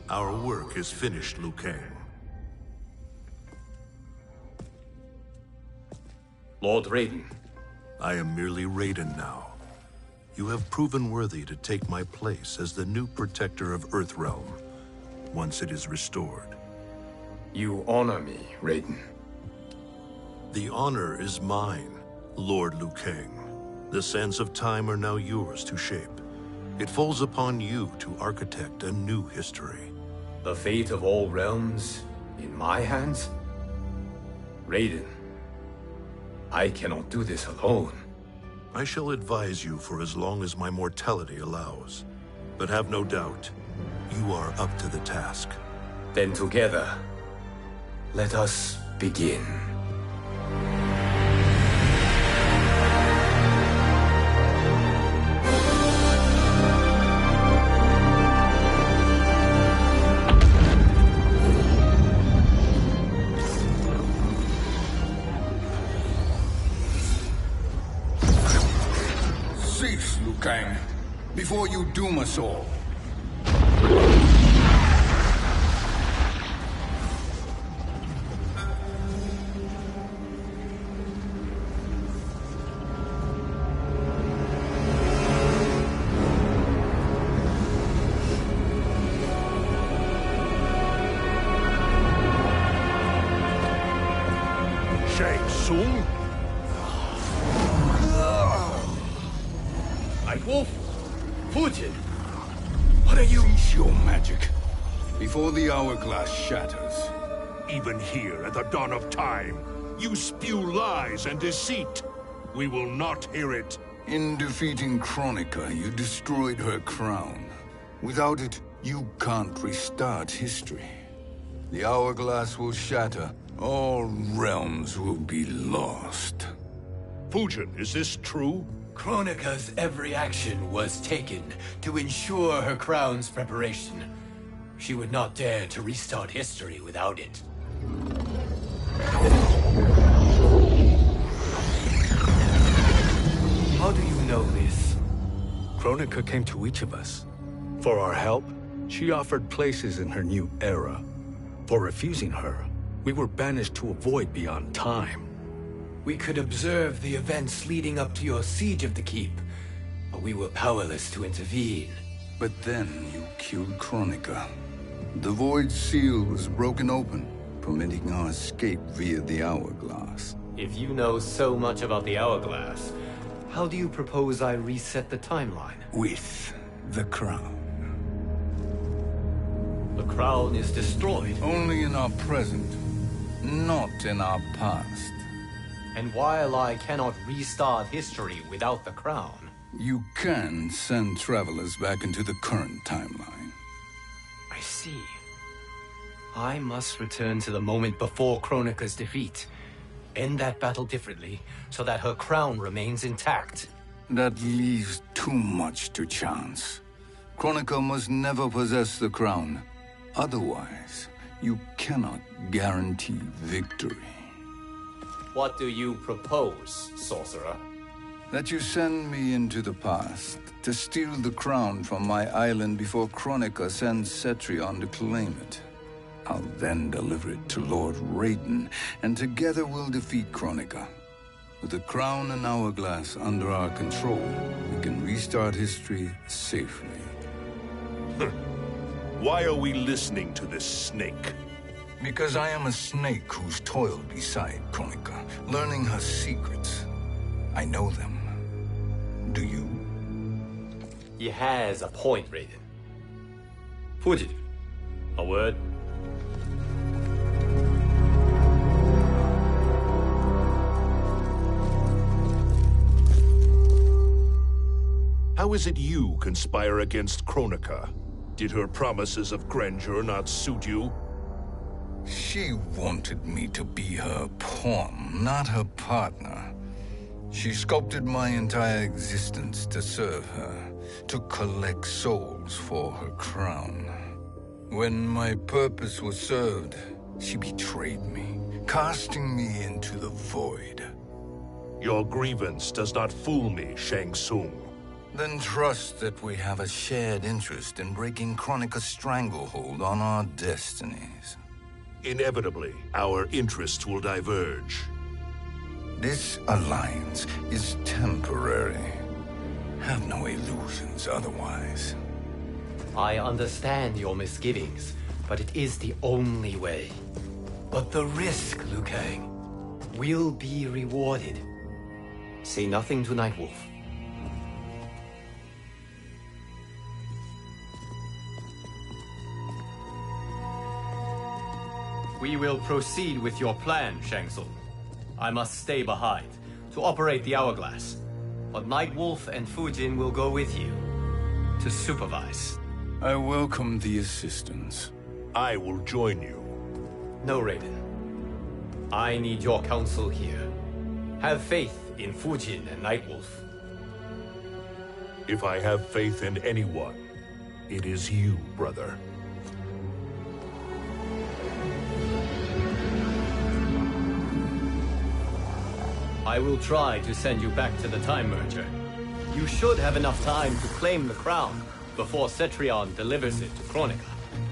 Our work is finished, Liu Kang. Lord Raiden. I am merely Raiden now. You have proven worthy to take my place as the new protector of Earthrealm, once it is restored. You honor me, Raiden. The honor is mine, Lord Liu Kang. The sands of time are now yours to shape. It falls upon you to architect a new history. The fate of all realms in my hands? Raiden, I cannot do this alone. I shall advise you for as long as my mortality allows. But have no doubt, you are up to the task. Then together, let us begin. Cease, Liu Kang, before you doom us all. Shang Tsung? Wolf, Fujin, what are you? Cease your magic, before the hourglass shatters. Even here at the dawn of time, you spew lies and deceit. We will not hear it. In defeating Kronika, you destroyed her crown. Without it, you can't restart history. The hourglass will shatter. All realms will be lost. Fujin, is this true? Kronika's every action was taken to ensure her crown's preparation. She would not dare to restart history without it. How do you know this? Kronika came to each of us. For our help, she offered places in her new era. For refusing her, we were banished to a void beyond time. We could observe the events leading up to your siege of the keep, but we were powerless to intervene. But then you killed Kronika. The Void Seal was broken open, permitting our escape via the hourglass. If you know so much about the hourglass, how do you propose I reset the timeline? With the crown. The crown is destroyed. Only in our present, not in our past. And while I cannot restart history without the crown... You can send travelers back into the current timeline. I see. I must return to the moment before Kronika's defeat. End that battle differently, so that her crown remains intact. That leaves too much to chance. Kronika must never possess the crown. Otherwise, you cannot guarantee victory. What do you propose, sorcerer? That you send me into the past to steal the crown from my island before Kronika sends Cetrion to claim it. I'll then deliver it to Lord Raiden, and together we'll defeat Kronika. With the crown and hourglass under our control, we can restart history safely. Why are we listening to this snake? Because I am a snake who's toiled beside Kronika, learning her secrets. I know them. Do you? He has a point, Raiden. Fujin, a word? How is it you conspire against Kronika? Did her promises of grandeur not suit you? She wanted me to be her pawn, not her partner. She sculpted my entire existence to serve her, to collect souls for her crown. When my purpose was served, she betrayed me, casting me into the void. Your grievance does not fool me, Shang Tsung. Then trust that we have a shared interest in breaking Kronika's stranglehold on our destinies. Inevitably, our interests will diverge. This alliance is temporary. Have no illusions otherwise. I understand your misgivings, but it is the only way. But the risk, Liu Kang, will be rewarded. Say nothing to Nightwolf. We will proceed with your plan, Shang Tsung. I must stay behind to operate the hourglass. But Nightwolf and Fujin will go with you to supervise. I welcome the assistance. I will join you. No, Raiden. I need your counsel here. Have faith in Fujin and Nightwolf. If I have faith in anyone, it is you, brother. I will try to send you back to the Time Merger. You should have enough time to claim the crown before Cetrion delivers it to Kronika.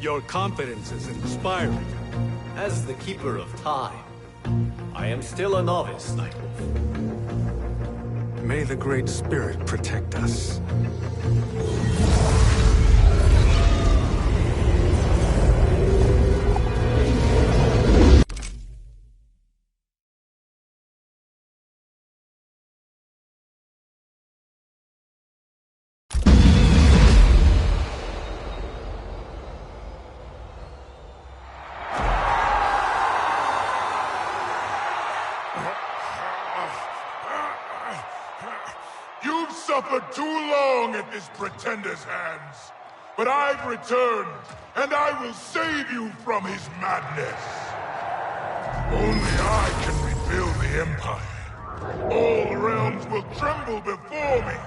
Your confidence is inspiring. As the Keeper of Time, I am still a novice, Nightwolf. May the Great Spirit protect us. You've suffered too long at this pretender's hands. But I've returned, and I will save you from his madness. Only I can rebuild the Empire. All realms will tremble before me.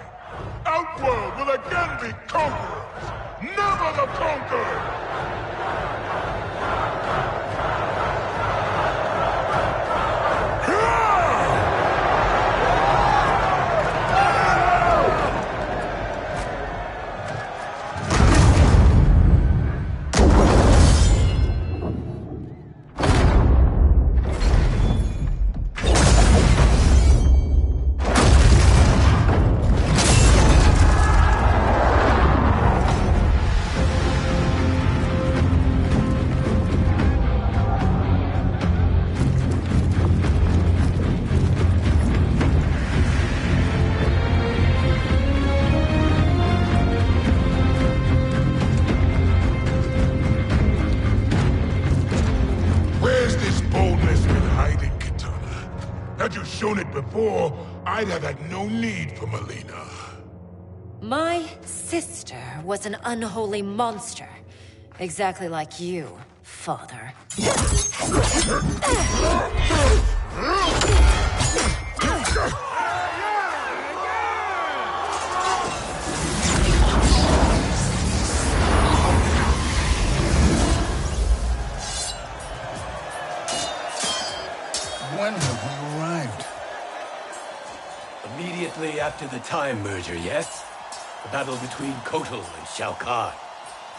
Outworld will again be conquerors, never the conquered! Had you shown it before, I'd have had no need for Melina. My sister was an unholy monster. Exactly like you, father. When have we arrived? Immediately after the Time Merger, yes? The battle between Kotal and Shao Kahn.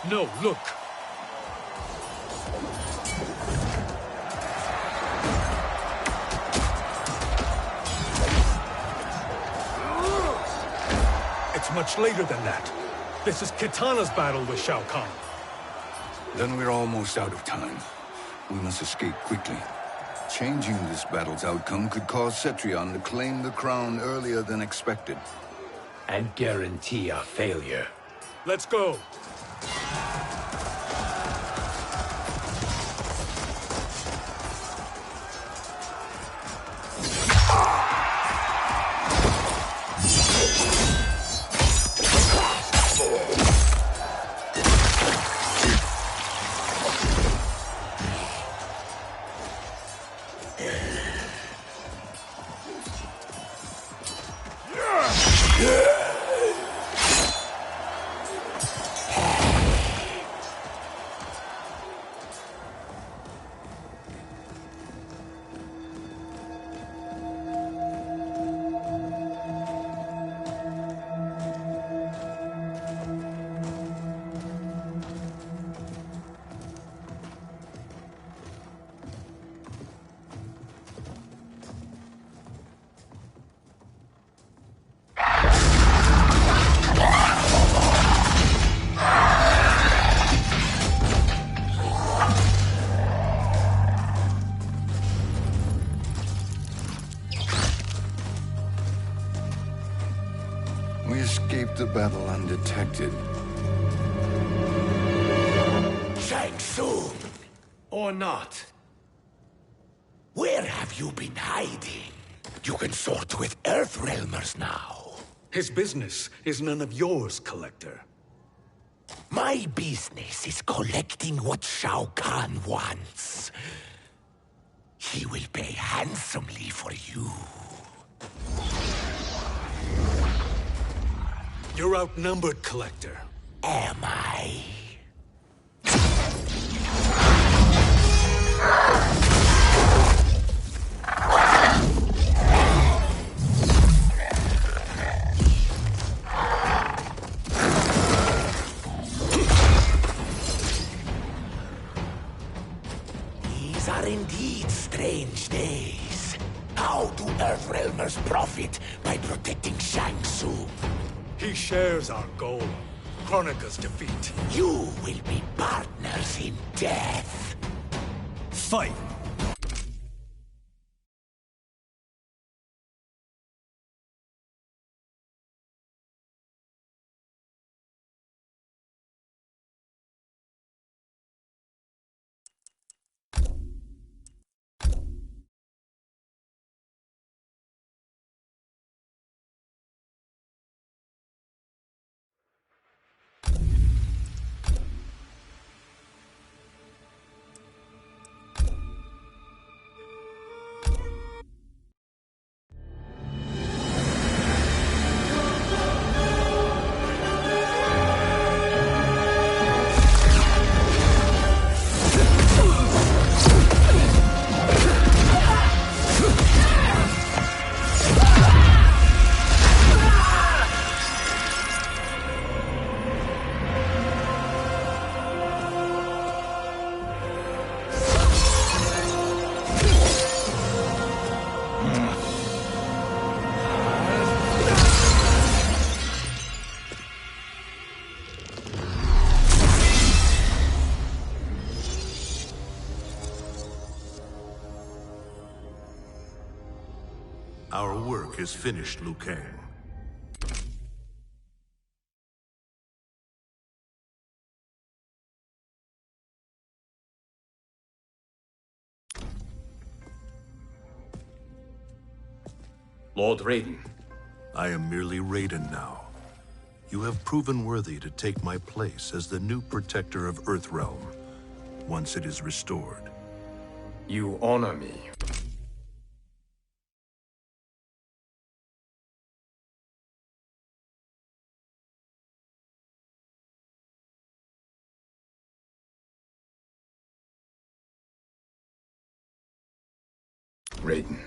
No, look! It's much later than that. This is Kitana's battle with Shao Kahn. Then we're almost out of time. We must escape quickly. Changing this battle's outcome could cause Cetrion to claim the crown earlier than expected. And guarantee our failure. Let's go! the battle undetected. Shang Tsung! Or not. Where have you been hiding? You can sort with Earthrealmers now. His business is none of yours, Collector. My business is collecting what Shao Kahn wants. He will pay handsomely for you. You're outnumbered, Collector. Am I? These are indeed strange days. How do Earthrealmers profit by protecting Shang Tsung? He shares our goal. Kronika's defeat. You will be partners in death. Fight! Our work is finished, Liu Kang. Lord Raiden. I am merely Raiden now. You have proven worthy to take my place as the new protector of Earthrealm, once it is restored. You honor me. Raiden.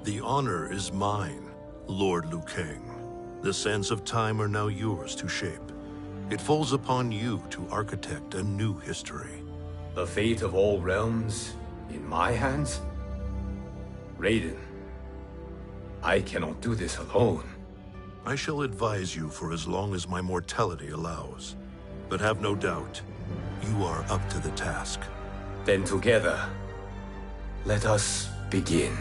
The honor is mine, Lord Liu Kang. The sands of time are now yours to shape. It falls upon you to architect a new history. The fate of all realms in my hands? Raiden, I cannot do this alone. I shall advise you for as long as my mortality allows. But have no doubt, you are up to the task. Then together, let us begin.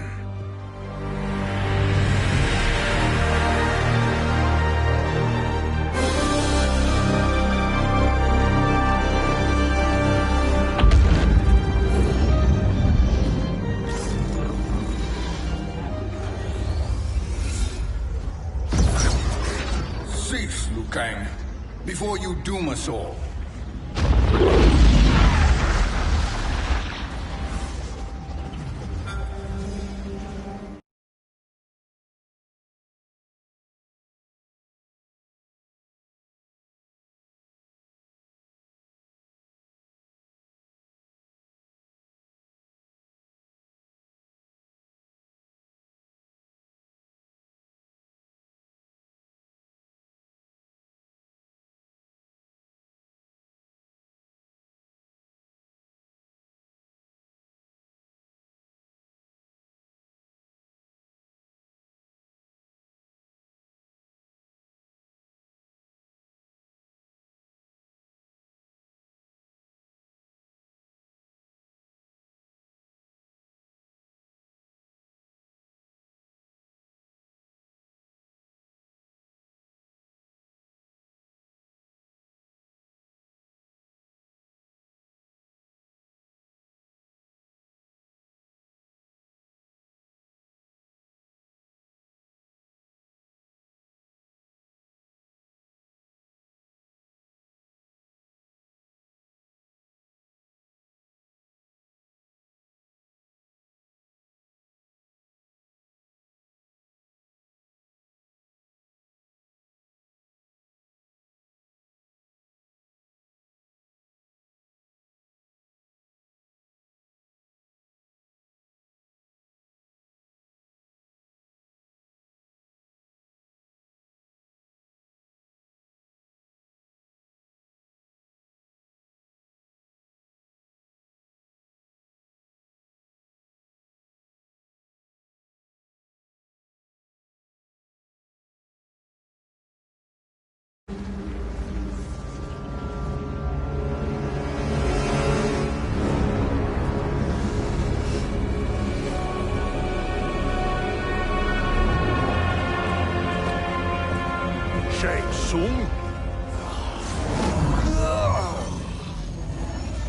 Cease, Liu Kang, before you doom us all.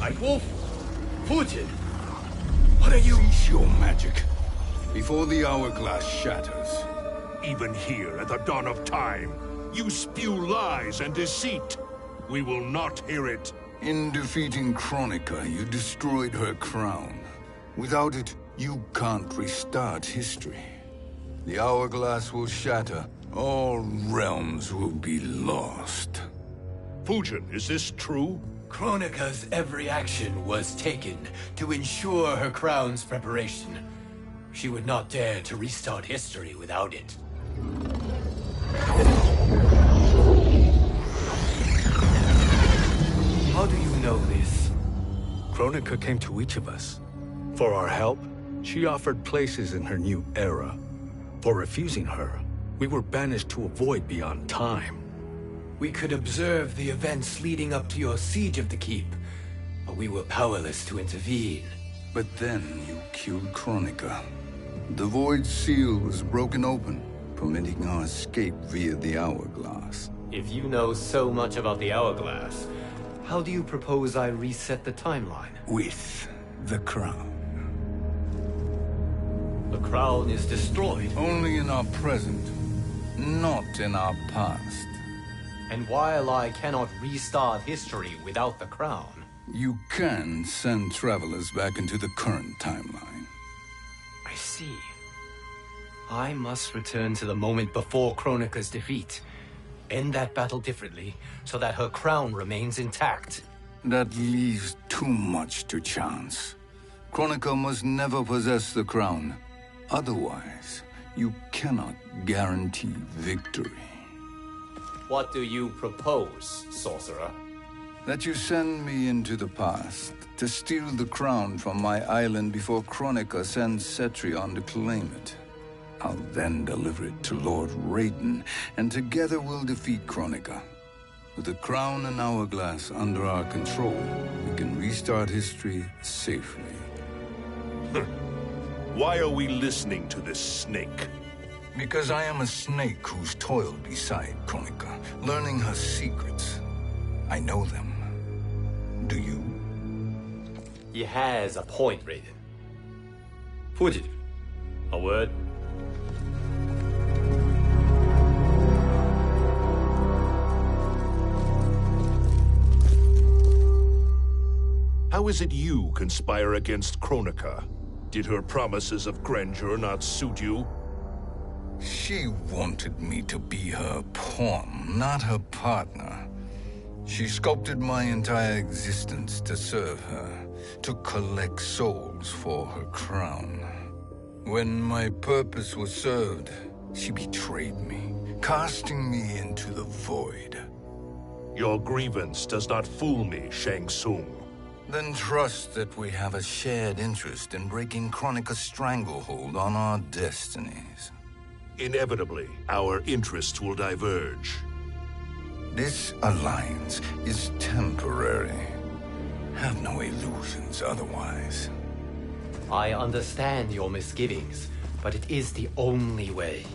Nightwolf? Fujin! What are you— Cease your magic, before the hourglass shatters. Even here at the dawn of time, you spew lies and deceit. We will not hear it. In defeating Kronika, you destroyed her crown. Without it, you can't restart history. The hourglass will shatter. All realms will be lost. Fujin, is this true? Kronika's every action was taken to ensure her crown's preparation. She would not dare to restart history without it. How do you know this? Kronika came to each of us. For our help, she offered places in her new era. For refusing her, we were banished to a void beyond time. We could observe the events leading up to your siege of the keep, but we were powerless to intervene. But then you killed Kronika. The void seal was broken open, permitting our escape via the hourglass. If you know so much about the hourglass, how do you propose I reset the timeline? With the crown. The crown is destroyed. Only in our present, not in our past. And while I cannot restart history without the crown... You can send travelers back into the current timeline. I see. I must return to the moment before Kronika's defeat. End that battle differently, so that her crown remains intact. That leaves too much to chance. Kronika must never possess the crown. Otherwise, you cannot guarantee victory. What do you propose, sorcerer? That you send me into the past to steal the crown from my island before Kronika sends Cetrion to claim it. I'll then deliver it to Lord Raiden, and together we'll defeat Kronika. With the crown and hourglass under our control, we can restart history safely. Why are we listening to this snake? Because I am a snake who's toiled beside Kronika, learning her secrets. I know them. Do you? He has a point, Raiden. Fujin, a word? How is it you conspire against Kronika? Did her promises of grandeur not suit you? She wanted me to be her pawn, not her partner. She sculpted my entire existence to serve her, to collect souls for her crown. When my purpose was served, she betrayed me, casting me into the void. Your grievance does not fool me, Shang Tsung. Then trust that we have a shared interest in breaking Kronika's stranglehold on our destinies. Inevitably, our interests will diverge. This alliance is temporary. Have no illusions otherwise. I understand your misgivings, but it is the only way.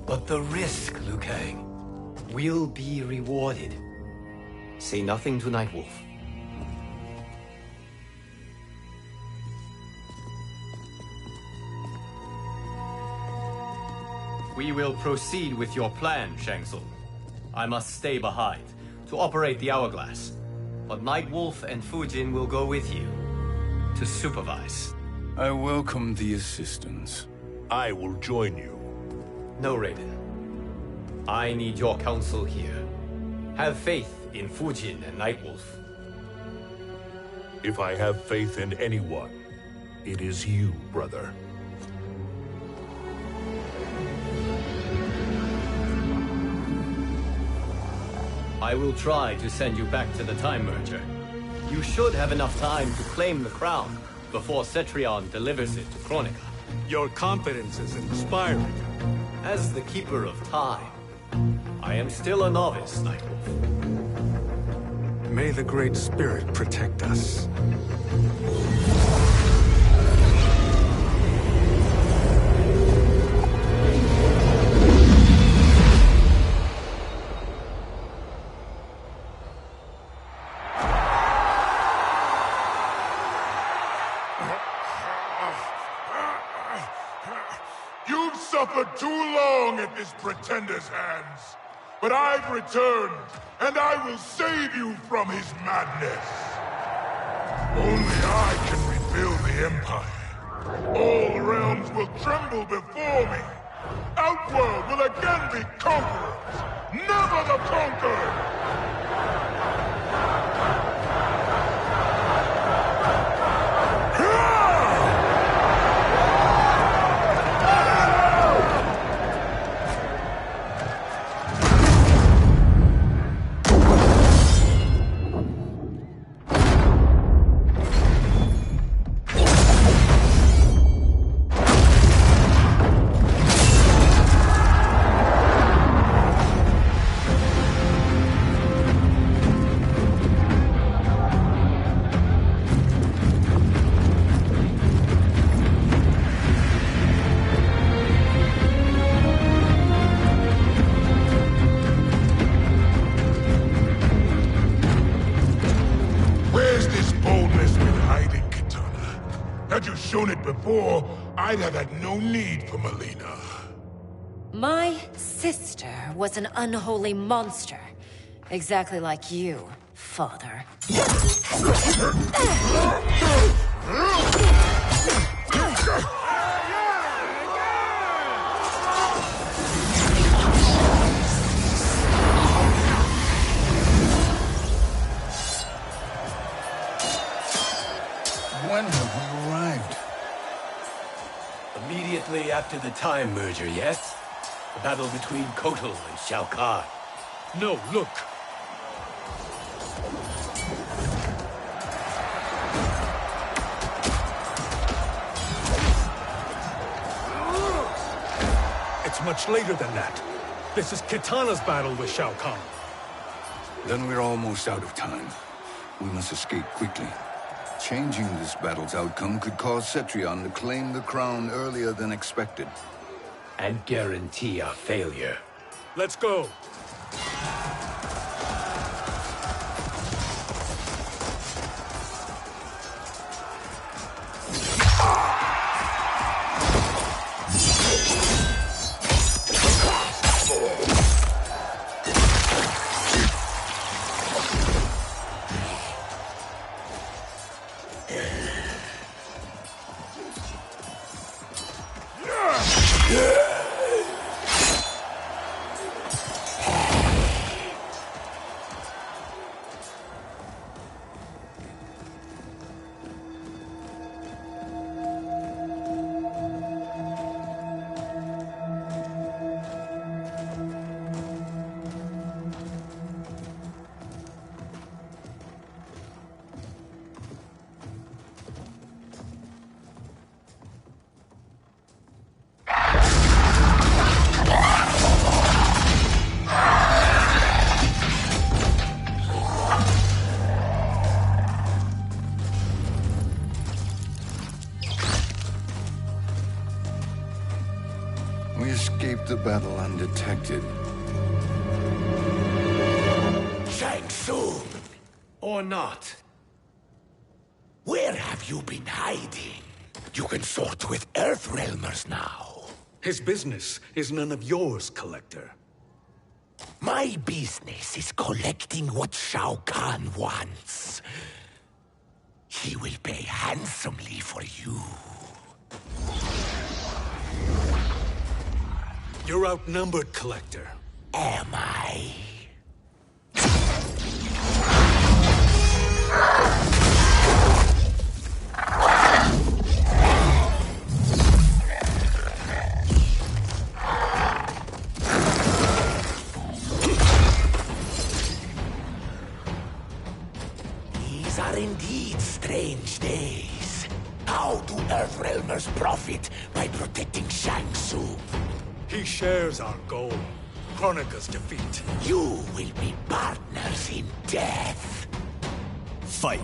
But the risk, Liu Kang, will be rewarded. Say nothing to Nightwolf. We will proceed with your plan, Shang Tsung. I must stay behind to operate the hourglass. But Nightwolf and Fujin will go with you to supervise. I welcome the assistance. I will join you. No, Raiden. I need your counsel here. Have faith in Fujin and Nightwolf. If I have faith in anyone, it is you, brother. I will try to send you back to the Time Merger. You should have enough time to claim the crown before Cetrion delivers it to Kronika. Your confidence is inspiring. As the Keeper of Time, I am still a novice, Nightwolf. May the Great Spirit protect us. suffered too long at this pretender's hands. But I've returned, and I will save you from his madness. Only I can rebuild the Empire. All realms will tremble before me. Outworld will again be conquerors, never the conquered! Had you shown it before, I'd have had no need for Melina. My sister was an unholy monster. Exactly like you, father. When have we arrived? Immediately after the Time Merger, yes? The battle between Kotal and Shao Kahn. No, look. It's much later than that. This is Kitana's battle with Shao Kahn. Then we're almost out of time. We must escape quickly. Changing this battle's outcome could cause Cetrion to claim the crown earlier than expected. And guarantee our failure. Let's go. We escaped the battle undetected. Shang Tsung! Or not. Where have you been hiding? You can sort with Earthrealmers now. His business is none of yours, Collector. My business is collecting what Shao Kahn wants. He will pay handsomely for you. You're outnumbered, Collector. Am I? These are indeed strange days. How do Earthrealmers profit by protecting Shang Tsung? He shares our goal. Kronika's defeat. You will be partners in death. Fight.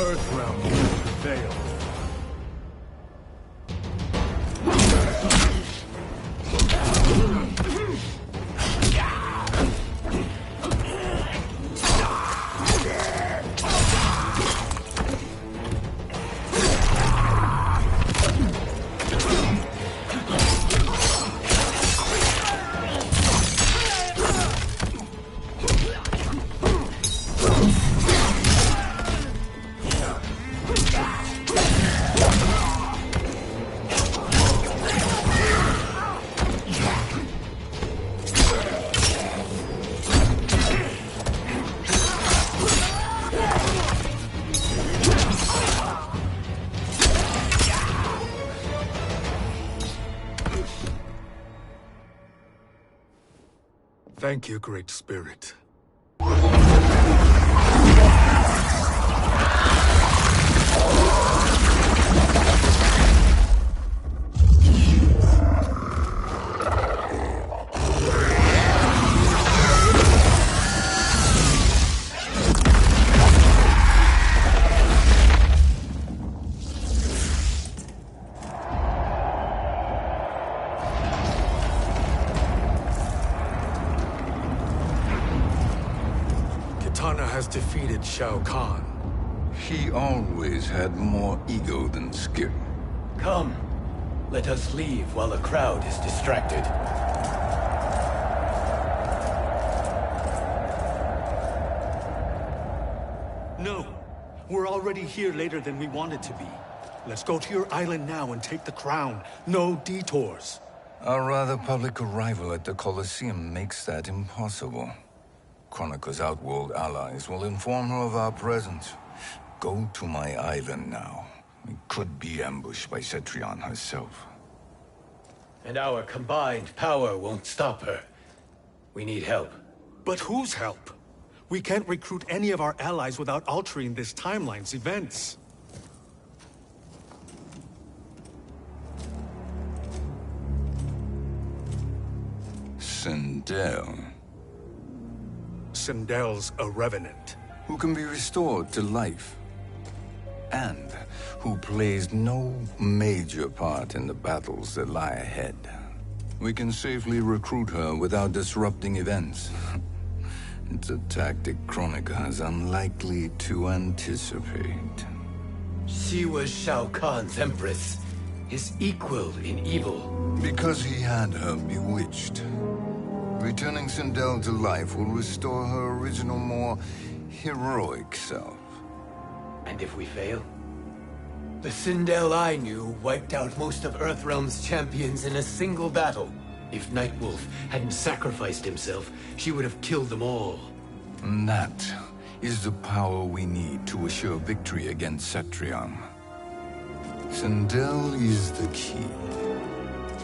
Earthrealm will prevail. Thank you, Great Spirit. Has defeated Shao Kahn. He always had more ego than skill. Come, let us leave while the crowd is distracted. No, we're already here later than we wanted to be. Let's go to your island now and take the crown. No detours. Our rather public arrival at the Colosseum makes that impossible. Kronika's outworld allies will inform her of our presence. Go to my island now. We could be ambushed by Cetrion herself. And our combined power won't stop her. We need help. But whose help? We can't recruit any of our allies without altering this timeline's events. Sindel. Sindel's a revenant. Who can be restored to life. And who plays no major part in the battles that lie ahead. We can safely recruit her without disrupting events. It's a tactic Kronika is unlikely to anticipate. She was Shao Kahn's empress, his equal in evil. Because he had her bewitched. Returning Sindel to life will restore her original, more heroic self. And if we fail? The Sindel I knew wiped out most of Earthrealm's champions in a single battle. If Nightwolf hadn't sacrificed himself, she would have killed them all. And that is the power we need to assure victory against Cetrion. Sindel is the key.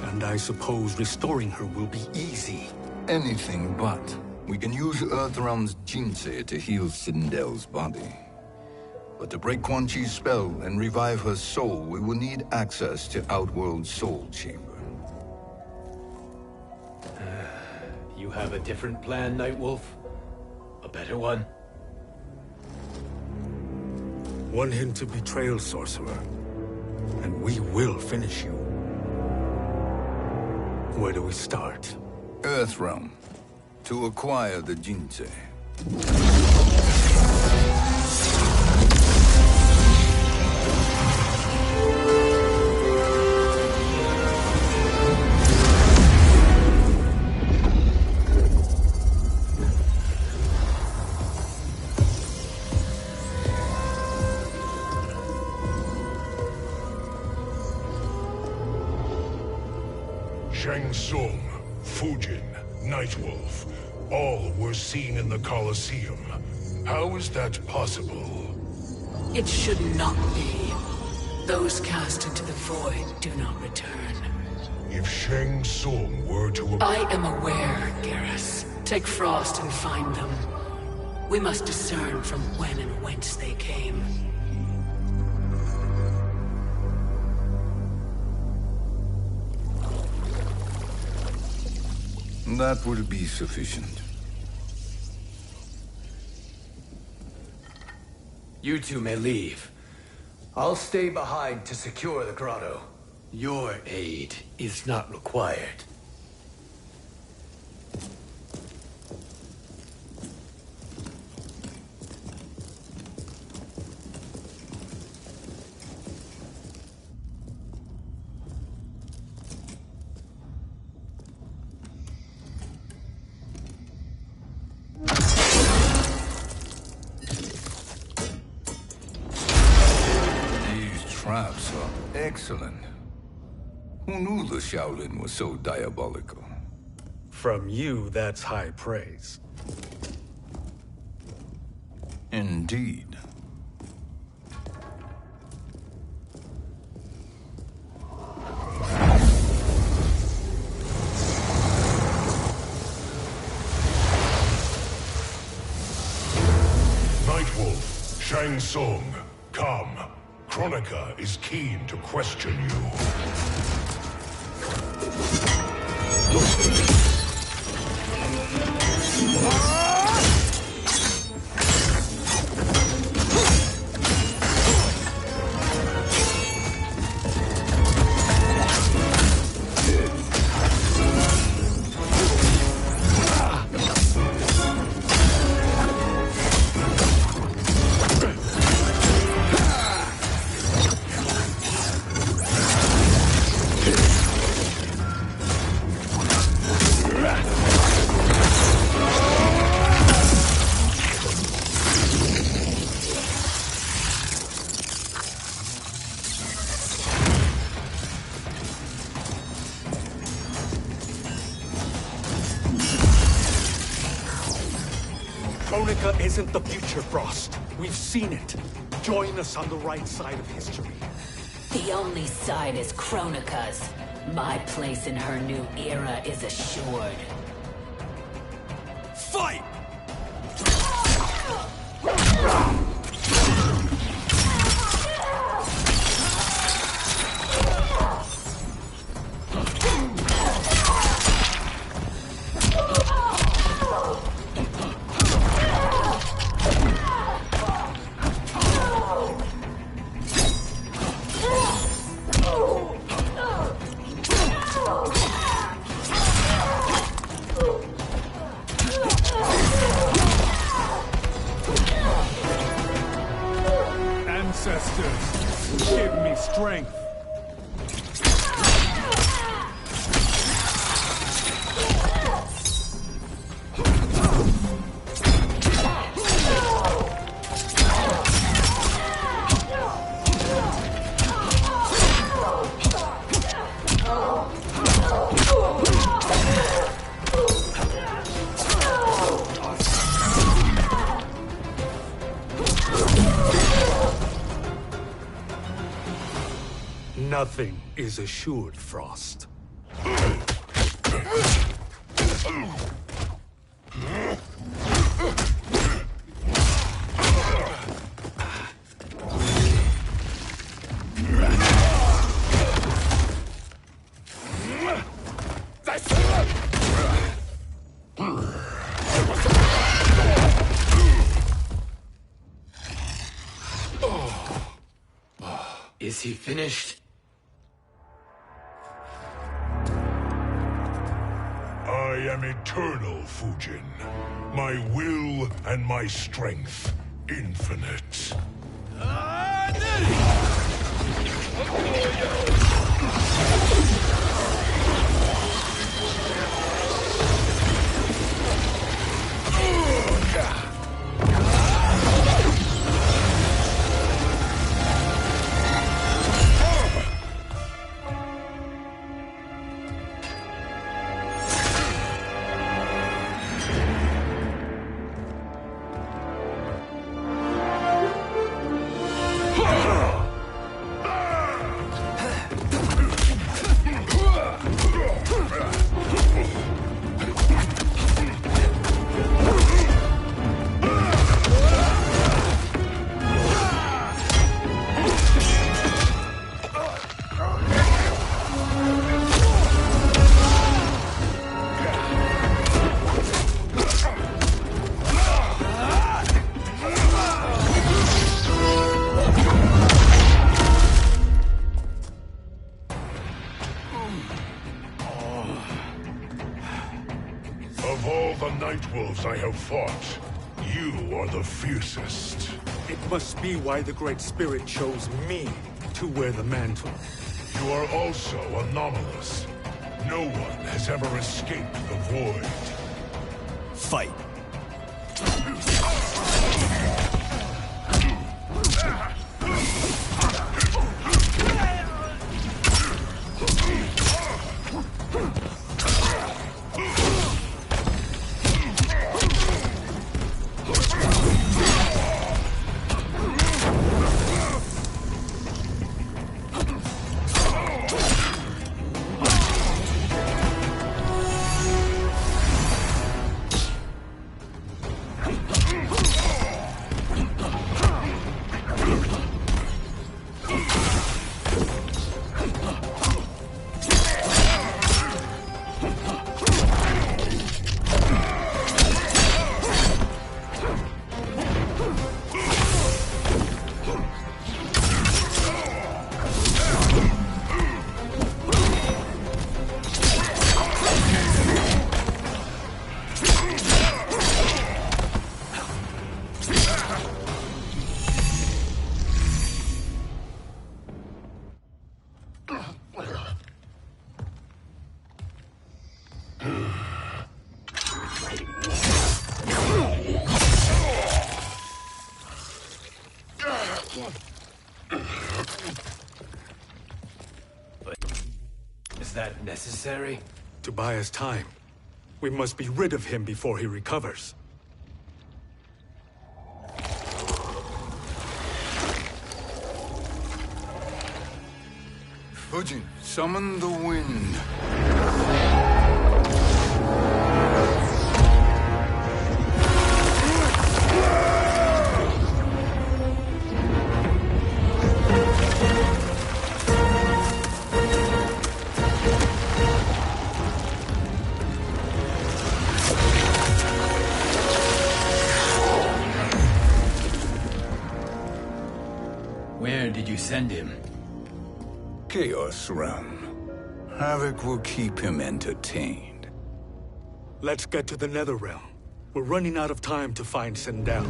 And I suppose restoring her will be easy. Anything but. We can use Earthrealm's Jinsei to heal Sindel's body. But to break Quan Chi's spell and revive her soul, we will need access to Outworld's Soul Chamber. You have a different plan, Nightwolf? A better one? One hint to betrayal, Sorcerer. And we will finish you. Where do we start? Earthrealm. To acquire the Jinsei. Shang Tsung, Fujin, Nightwolf, all were seen in the Colosseum. How is that possible? It should not be. Those cast into the void do not return. If Shang Tsung were to... I am aware, Garrus. Take Frost and find them. We must discern from when and whence they came. That will be sufficient. You two may leave, I'll stay behind to secure the grotto. Your aid is not required. Traps are excellent. Who knew the Shaolin was so diabolical? From you, that's high praise. Indeed. Nightwolf, Shang Tsung, come. Kronika is keen to question you. Kronika isn't the future, Frost. We've seen it. Join us on the right side of history. The only side is Kronika's. My place in her new era is assured. Fight! Ancestors, give me strength. Nothing is assured, Frost. Is he finished? I am eternal, Fujin. My will and my strength, infinite. battles I have fought, you are the fiercest. It must be why the Great Spirit chose me to wear the mantle. You are also anomalous. No one has ever escaped the void. Fight. Is that necessary? To buy us time. We must be rid of him before he recovers. Fujin, summon the wind. Where did you send him? Chaos Realm. Havoc will keep him entertained. Let's get to the Netherrealm. We're running out of time to find Sindel.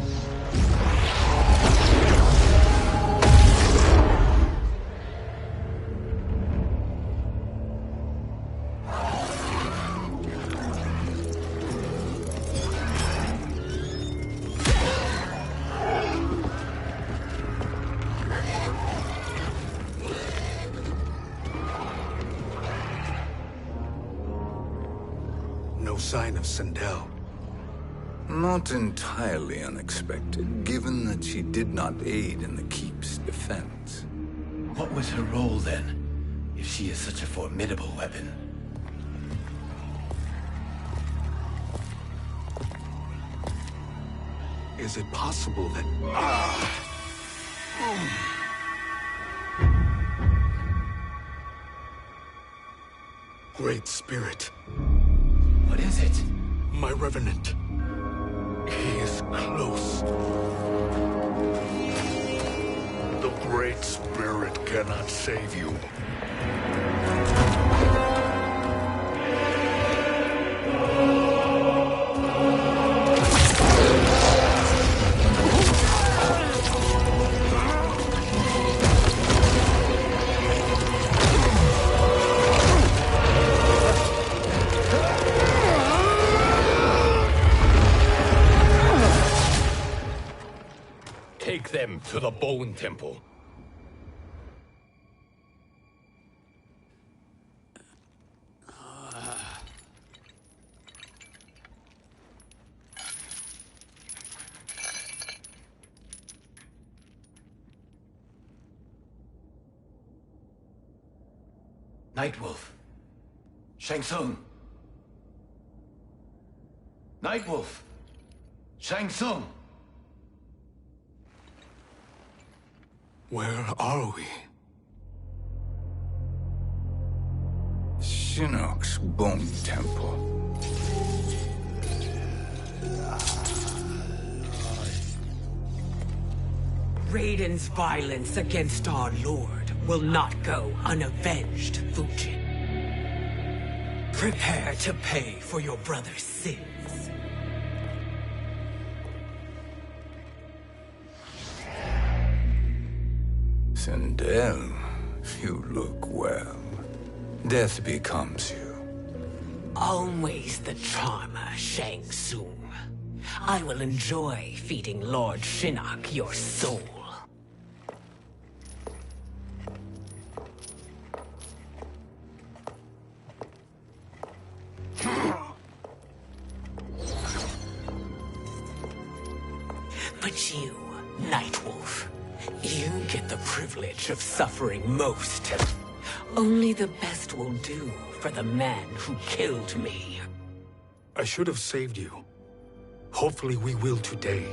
No sign of Sindel. Not entirely unexpected, given that she did not aid in the Keep's defense. What was her role then, if she is such a formidable weapon? Is it possible that... Great Spirit. What is it? My Revenant. He is close. The Great Spirit cannot save you. Take them to the Bone Temple. Nightwolf. Shang Tsung. Nightwolf. Shang Tsung. Where are we? Shinnok's Bone Temple. Raiden's violence against our Lord will not go unavenged, Fujin. Prepare to pay for your brother's sins. Sindel, you look well. Death becomes you. Always the charmer, Shang Tsung. I will enjoy feeding Lord Shinnok your soul. But you, Nightwolf, you get the privilege of suffering most. Only the best will do for the man who killed me. I should have saved you. Hopefully we will today.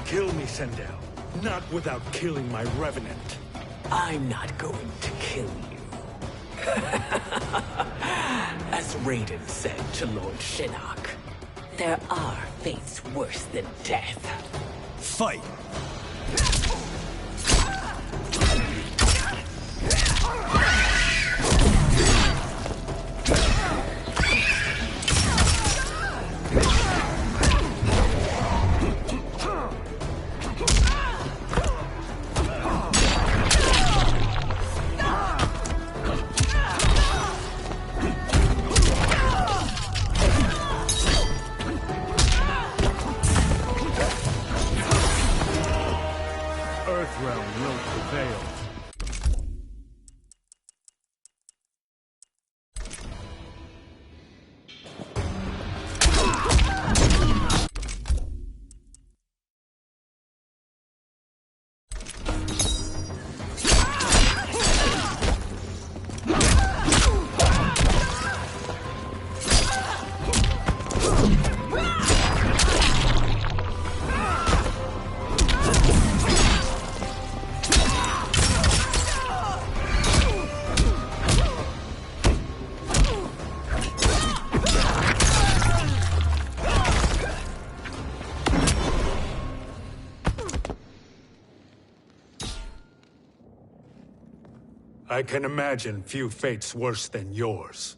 Kill me, Sindel. Not without killing my revenant. I'm not going to kill you. As Raiden said to Lord Shinnok, there are fates worse than death. Fight! Earthrealm will prevail. I can imagine few fates worse than yours.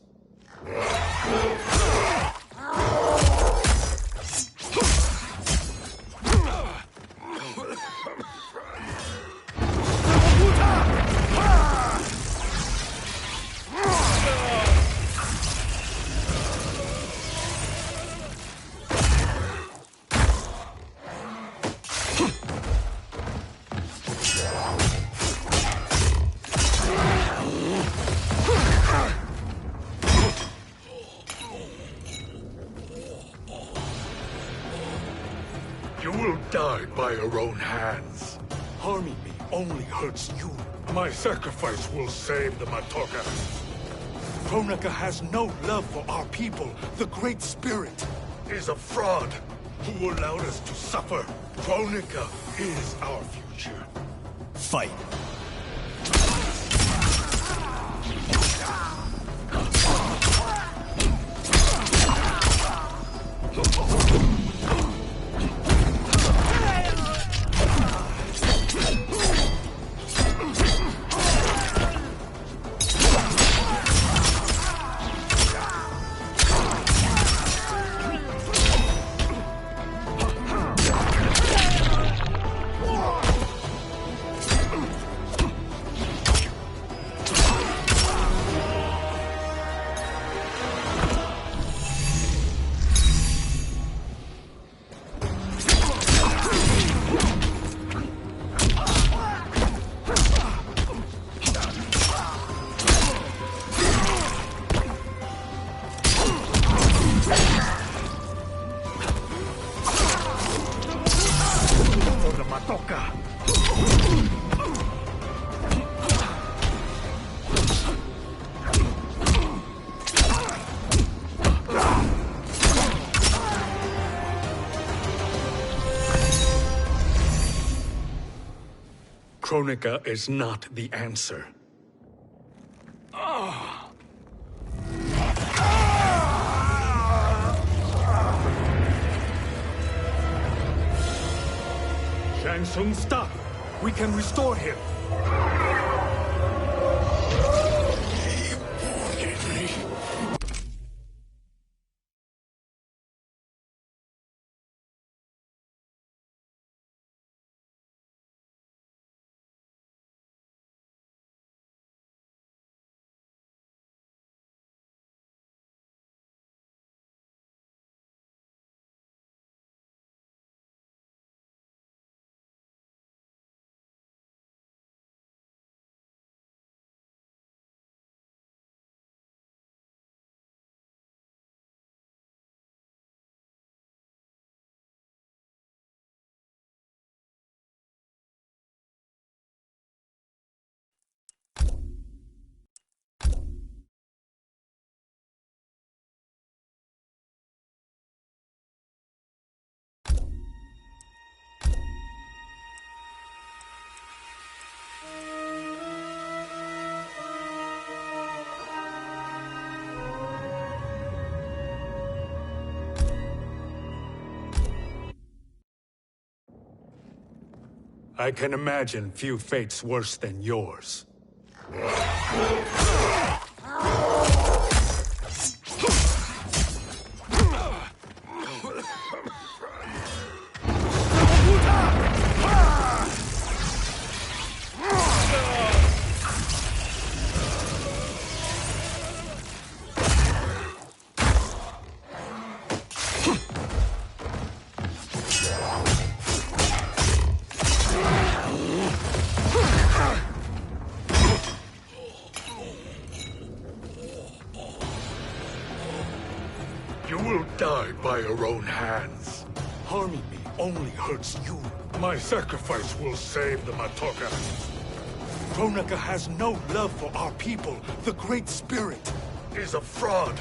You will die by your own hands. Harming me only hurts you. My sacrifice will save the Matoka. Kronika has no love for our people. The Great Spirit is a fraud who allowed us to suffer. Kronika is our future. Fight. Kronika is not the answer. Shang Tsung, stop! We can restore him! I can imagine few fates worse than yours. You will die by your own hands. Harming me only hurts you. My sacrifice will save the Matoka. Kronika has no love for our people. The Great Spirit is a fraud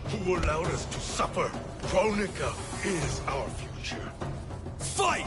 who allowed us to suffer. Kronika is our future. Fight!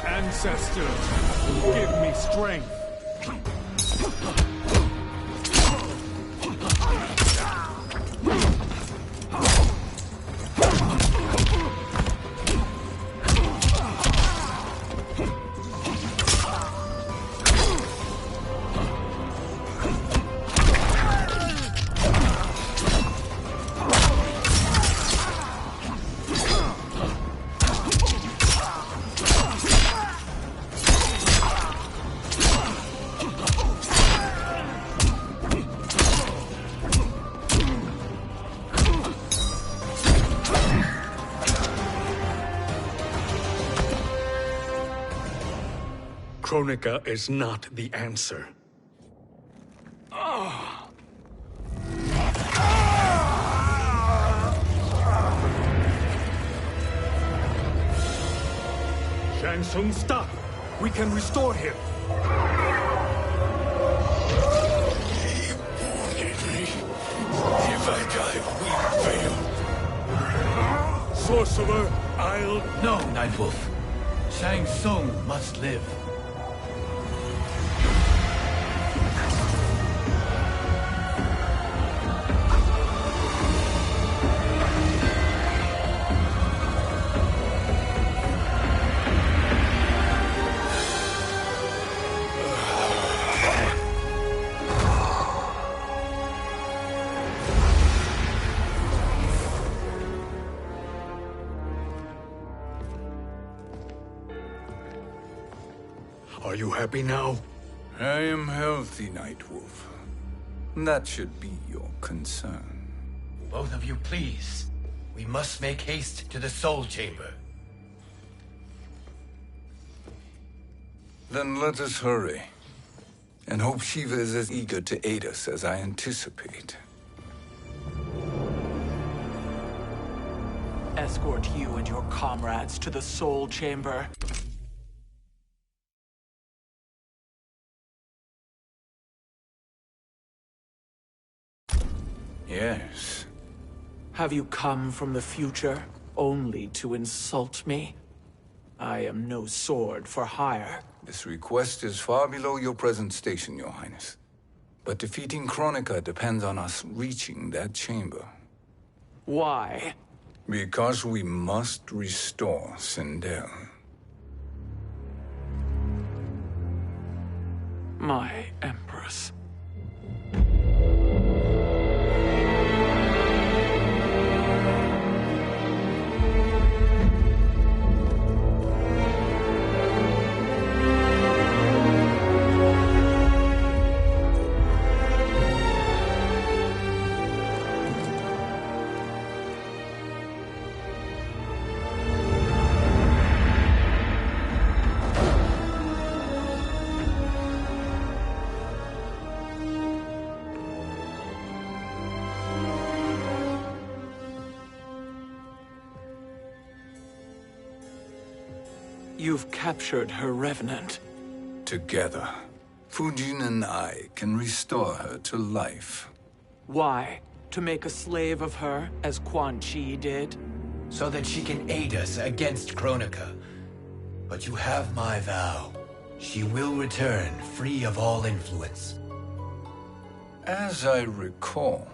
Ancestors, give me strength. Kronika is not the answer. Shang Tsung, stop! We can restore him! If I die, we fail. Sorcerer, I'll... No, Nightwolf. Shang Tsung must live. Are you happy now? I am healthy, Nightwolf. That should be your concern. Both of you, please. We must make haste to the Soul Chamber. Then let us hurry. And hope Shiva is as eager to aid us as I anticipate. Escort you and your comrades to the Soul Chamber. Yes. Have you come from the future only to insult me? I am no sword for hire. This request is far below your present station, Your Highness. But defeating Kronika depends on us reaching that chamber. Why? Because we must restore Sindel. My Empress. You've captured her revenant. Together, Fujin and I can restore her to life. Why? To make a slave of her, as Quan Chi did? So that she can aid us against Kronika. But you have my vow. She will return free of all influence. As I recall,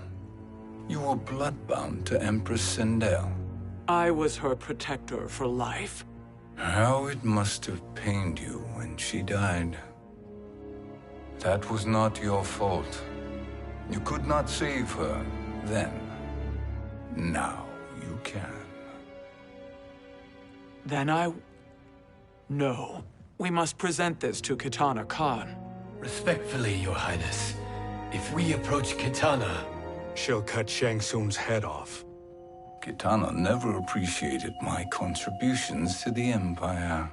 you were bloodbound to Empress Sindel. I was her protector for life. How it must have pained you when she died. That was not your fault. You could not save her then. Now you can. Then No. We must present this to Kitana Khan. Respectfully, Your Highness, if we approach Kitana... She'll cut Shang Tsung's head off. Kitana never appreciated my contributions to the Empire.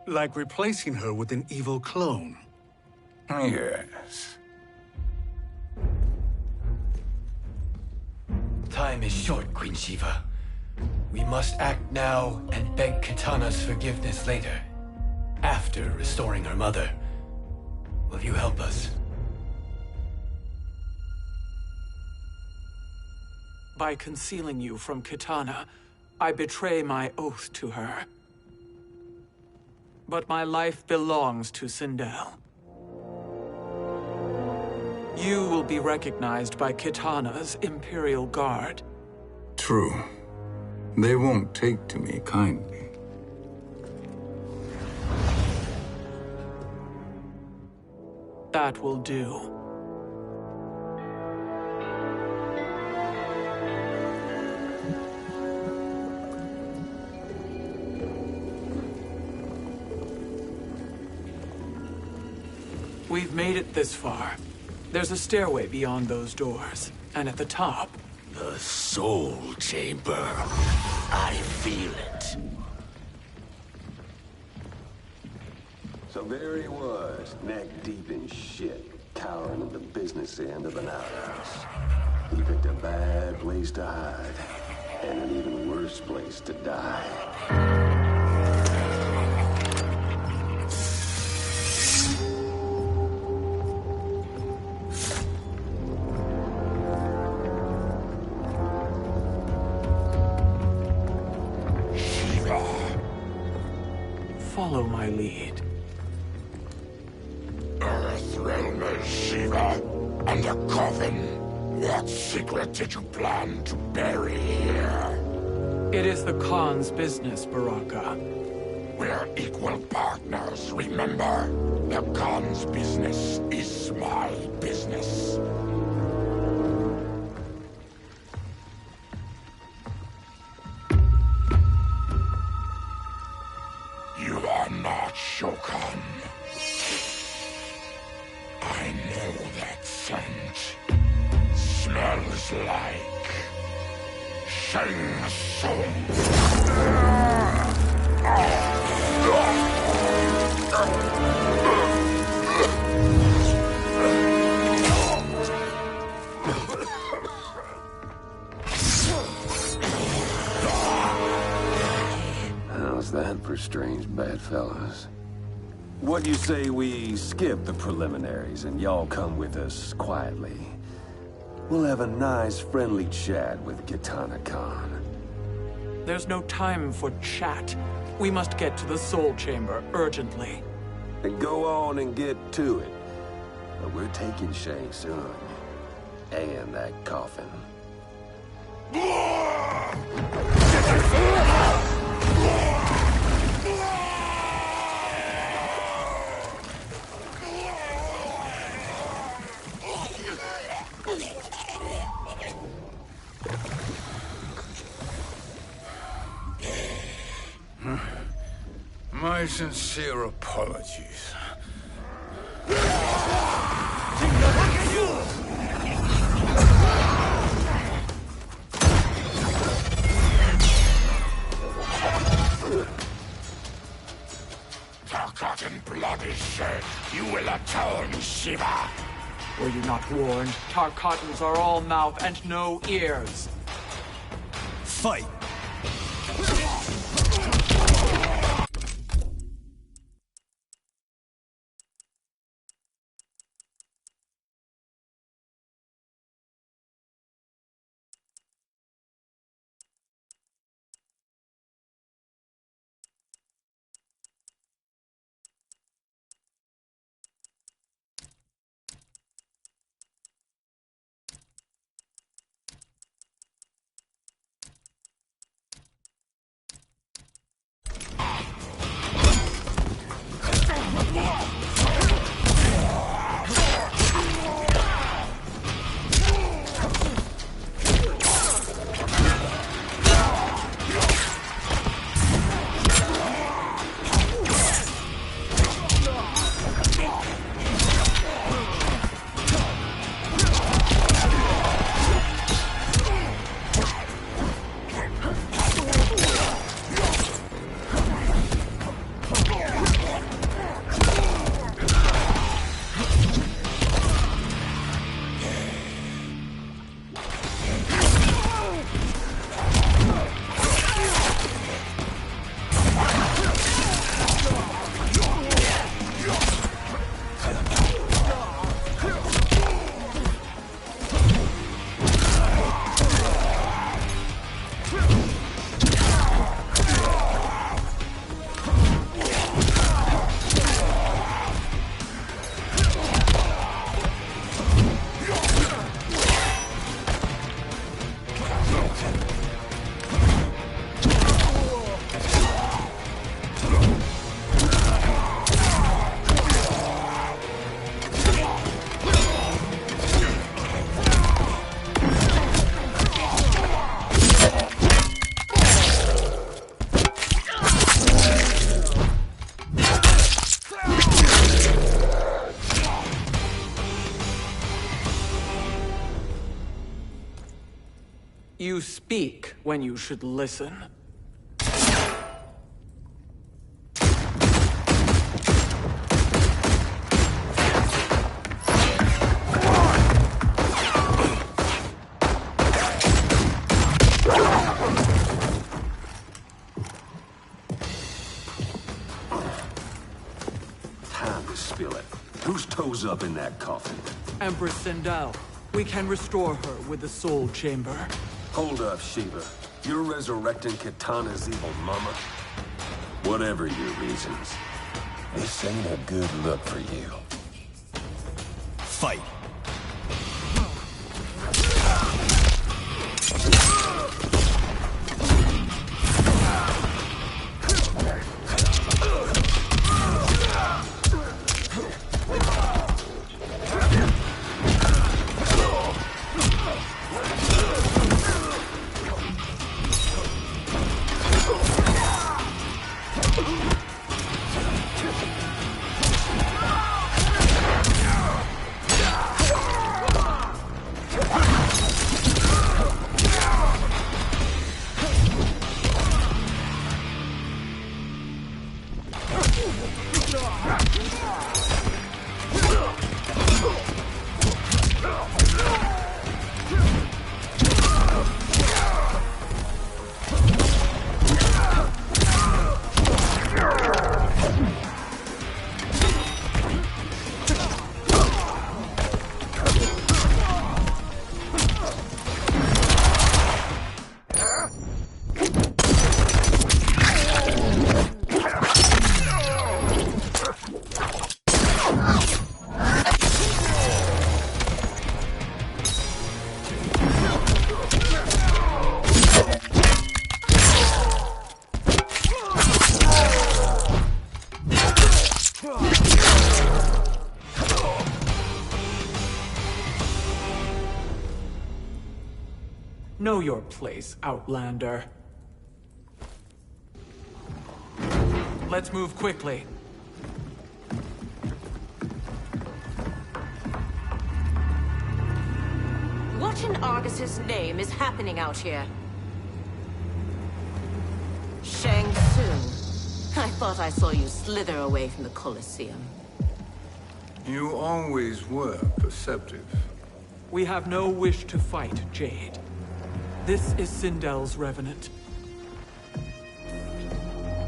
Like replacing her with an evil clone. Yes. Time is short, Queen Shiva. We must act now and beg Kitana's forgiveness later. After restoring her mother. Will you help us? By concealing you from Kitana, I betray my oath to her. But my life belongs to Sindel. You will be recognized by Kitana's Imperial Guard. True. They won't take to me kindly. That will do. We've made it this far. There's a stairway beyond those doors, and at the top... The Soul Chamber. I feel it. So there he was, neck deep in shit, cowering at the business end of an outhouse. He picked a bad place to hide, and an even worse place to die. Follow my lead. Earthrealmer Shiva, and a coven. What secret did you plan to bury here? It is the Khan's business, Baraka. We're equal partners, remember? The Khan's business is my business. You are not Shokan. strange bedfellows. What do you say we skip the preliminaries and y'all come with us quietly? We'll have a nice, friendly chat with Kitana Khan. There's no time for chat. We must get to the Soul Chamber urgently. Then go on and get to it. But we're taking Shay soon. And that coffin. My sincere apologies. Tarkatan blood is shed. You will atone, Shiva. Were you not warned? Tarkatans are all mouth and no ears. Fight! You speak when you should listen. Time to spill it. Whose toes up in that coffin? Empress Sindel. We can restore her with the Soul Chamber. Hold up, Shiva. You're resurrecting Kitana's evil mama? Whatever your reasons, this ain't a good look for you. Fight! Know your place, Outlander. Let's move quickly. What in Argus's name is happening out here? Shang Tsung. I thought I saw you slither away from the Colosseum. You always were perceptive. We have no wish to fight, Jade. This is Sindel's Revenant.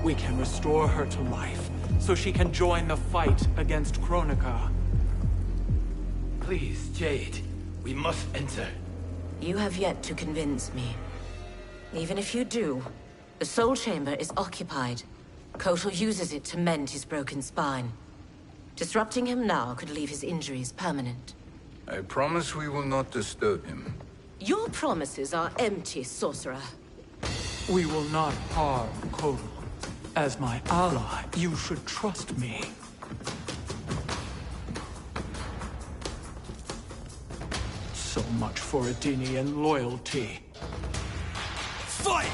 We can restore her to life, so she can join the fight against Kronika. Please, Jade. We must enter. You have yet to convince me. Even if you do, the Soul Chamber is occupied. Kotal uses it to mend his broken spine. Disrupting him now could leave his injuries permanent. I promise we will not disturb him. Your promises are empty, sorcerer. We will not harm Kotal. As my ally, you should trust me. So much for Adenian loyalty. Fight!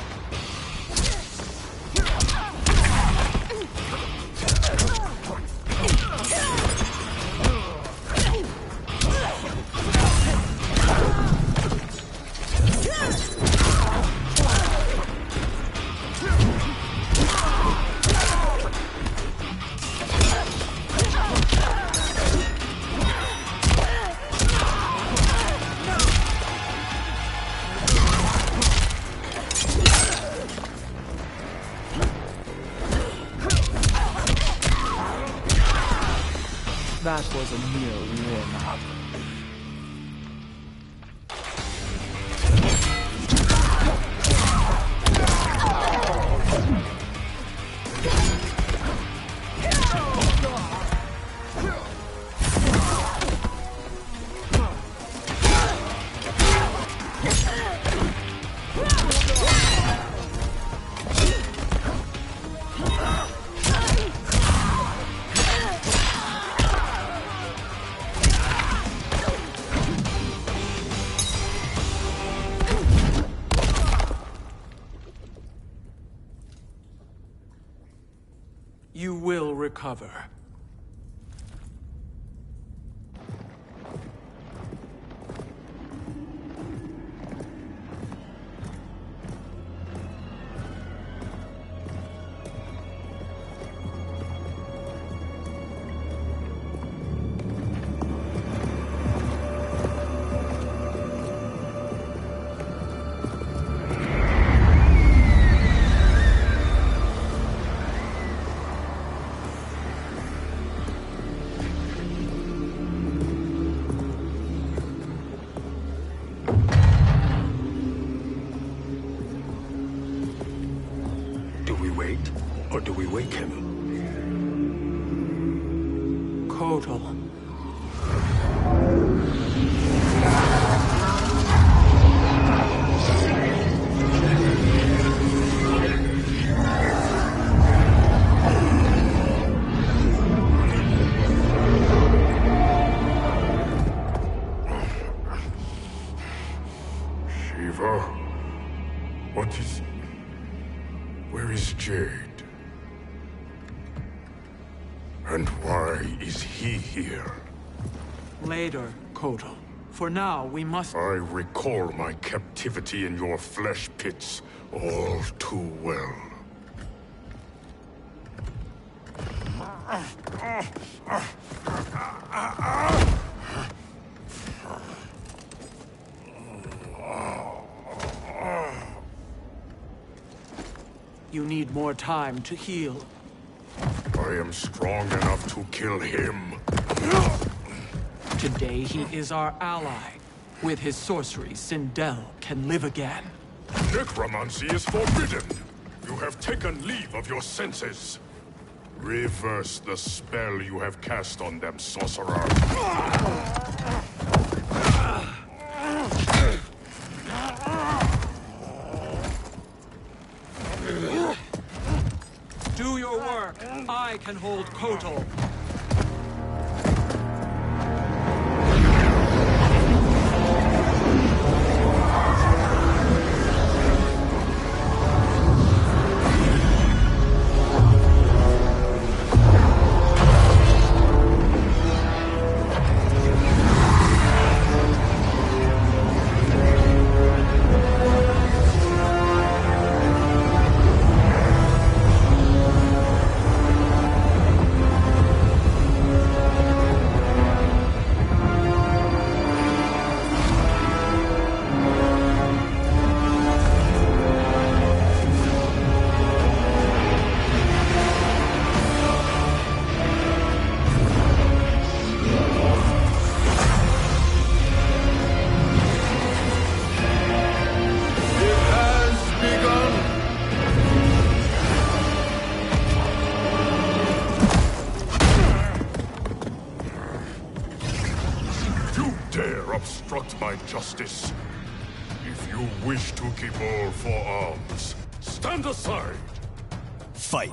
That was a mere warm-up. You will recover. Or do we wake him? Kotal. Shiva? What is... Where is Jade? And why is he here? Later, Kotal. For now, we must... I recall my captivity in your flesh pits all too well. You need more time to heal. I am strong enough to kill him. Today he is our ally. With his sorcery, Sindel can live again. Necromancy is forbidden. You have taken leave of your senses. Reverse the spell you have cast on them, sorcerer. Do your work. I can hold Kotal. dare obstruct my justice? If you wish to keep all four arms, stand aside! Fight!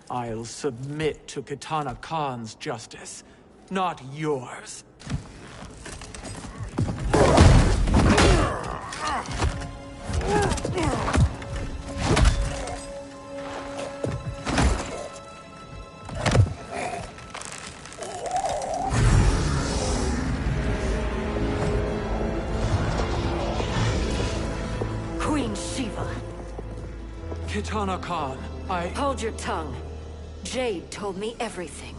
I'll submit to Kitana Khan's justice, not yours. Queen Shiva. Kitana Khan, Hold your tongue. Jade told me everything.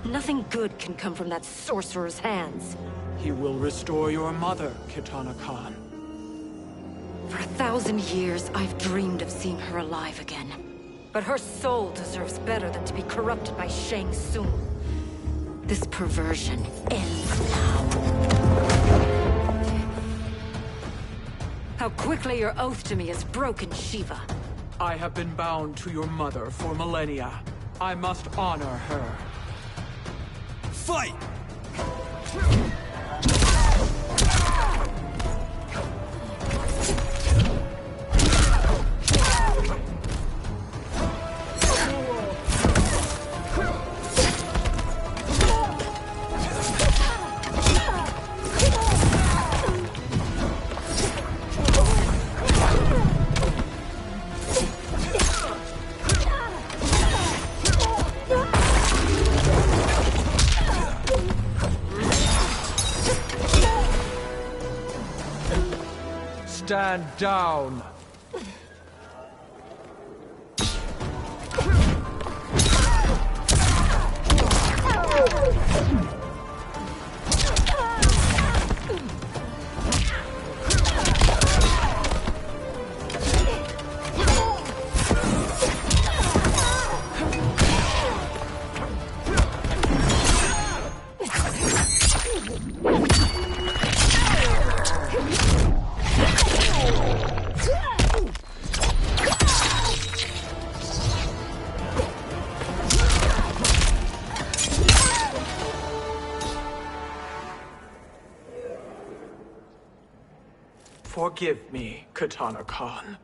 Nothing good can come from that sorcerer's hands. He will restore your mother, Kitana Khan. For 1,000 years, I've dreamed of seeing her alive again. But her soul deserves better than to be corrupted by Shang Tsung. This perversion ends now. How quickly your oath to me has broken, Shiva. I have been bound to your mother for millennia. I must honor her. Fight! Stand down! Forgive me, Kitana Khan.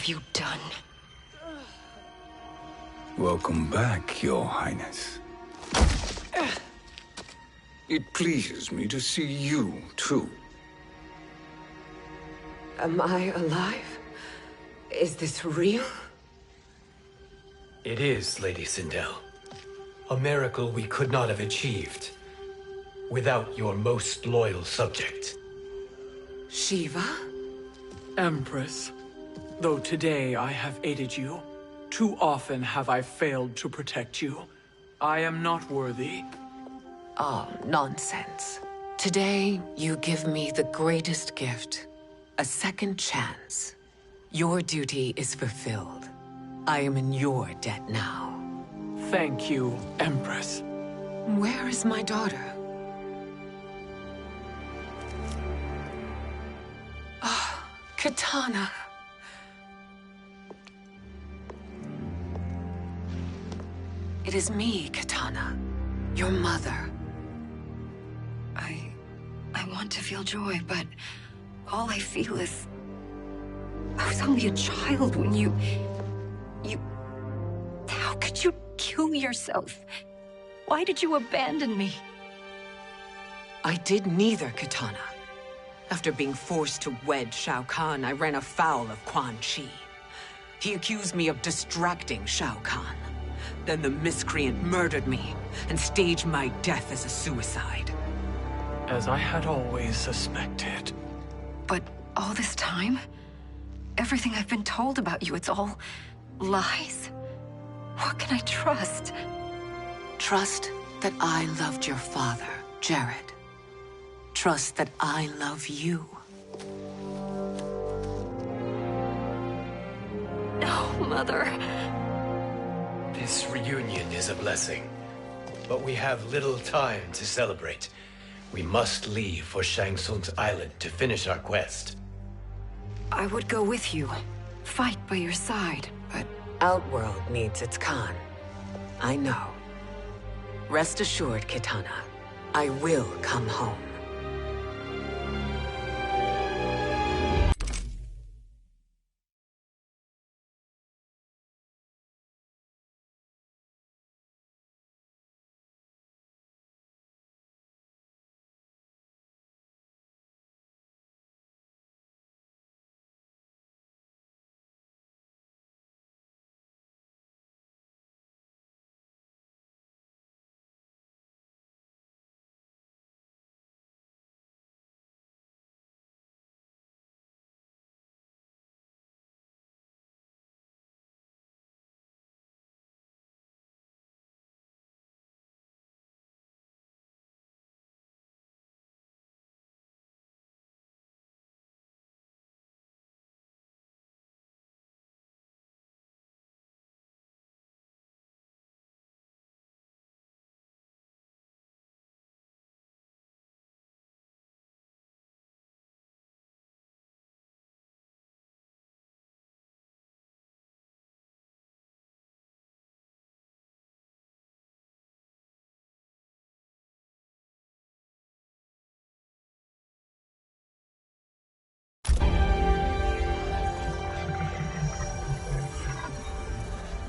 have you done? Welcome back, Your Highness. It pleases me to see you, too. Am I alive? Is this real? It is, Lady Sindel. A miracle we could not have achieved without your most loyal subject. Shiva? Empress, though today I have aided you, too often have I failed to protect you. I am not worthy. Oh, nonsense. Today, you give me the greatest gift. A second chance. Your duty is fulfilled. I am in your debt now. Thank you, Empress. Where is my daughter? Ah, Katana. It is me, Katana. Your mother. I want to feel joy, but all I feel is... I was only a child when you... How could you kill yourself? Why did you abandon me? I did neither, Katana. After being forced to wed Shao Kahn, I ran afoul of Quan Chi. He accused me of distracting Shao Kahn. Then the miscreant murdered me and staged my death as a suicide. As I had always suspected. But all this time? Everything I've been told about you, it's all lies? What can I trust? Trust that I loved your father, Jared. Trust that I love you. No, Mother. This reunion is a blessing, but we have little time to celebrate. We must leave for Shang Tsung's island to finish our quest. I would go with you, fight by your side, but Outworld needs its Khan. I know. Rest assured, Kitana, I will come home.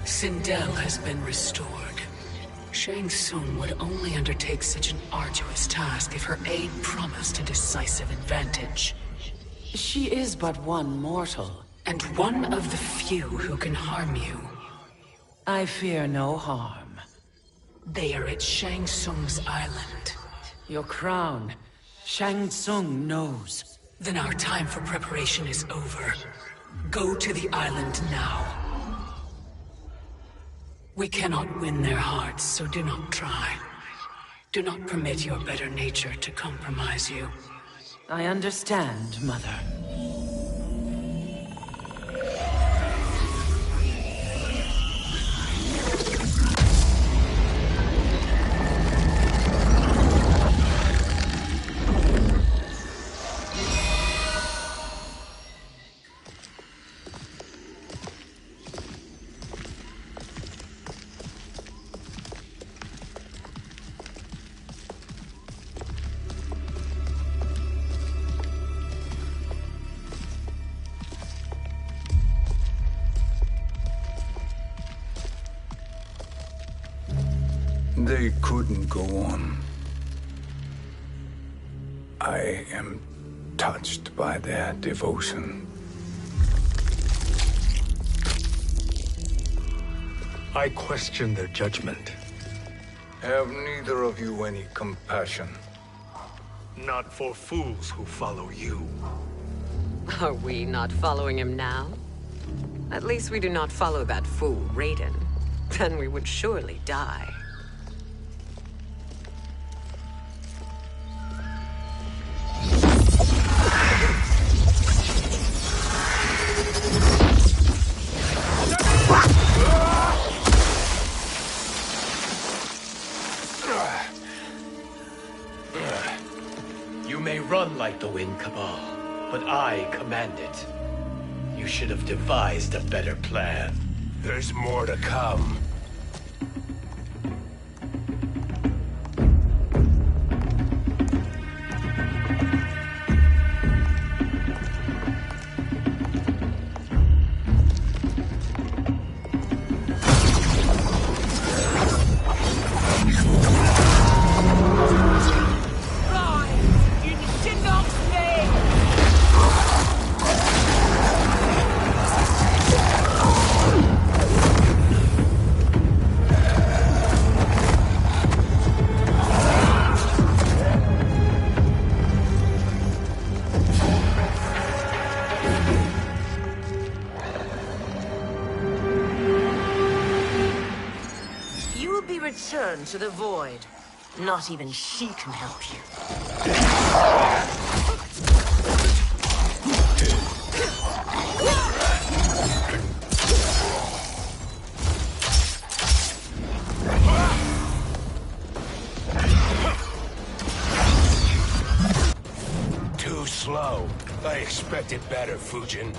Sindel has been restored. Shang Tsung would only undertake such an arduous task if her aid promised a decisive advantage. She is but one mortal, and one of the few who can harm you. I fear no harm. They are at Shang Tsung's island. Your crown, Shang Tsung knows. Then our time for preparation is over. Go to the island now. We cannot win their hearts, so do not try. Do not permit your better nature to compromise you. I understand, Mother. They couldn't go on. I am touched by their devotion. I question their judgment. Have neither of you any compassion? Not for fools who follow you. Are we not following him now? At least we do not follow that fool, Raiden. Then we would surely die. You may run like the wind, Cabal, but I command it. You should have devised a better plan. There's more to come. Return to the void. Not even she can help you. Too slow. I expected better, Fujin.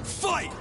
Fight!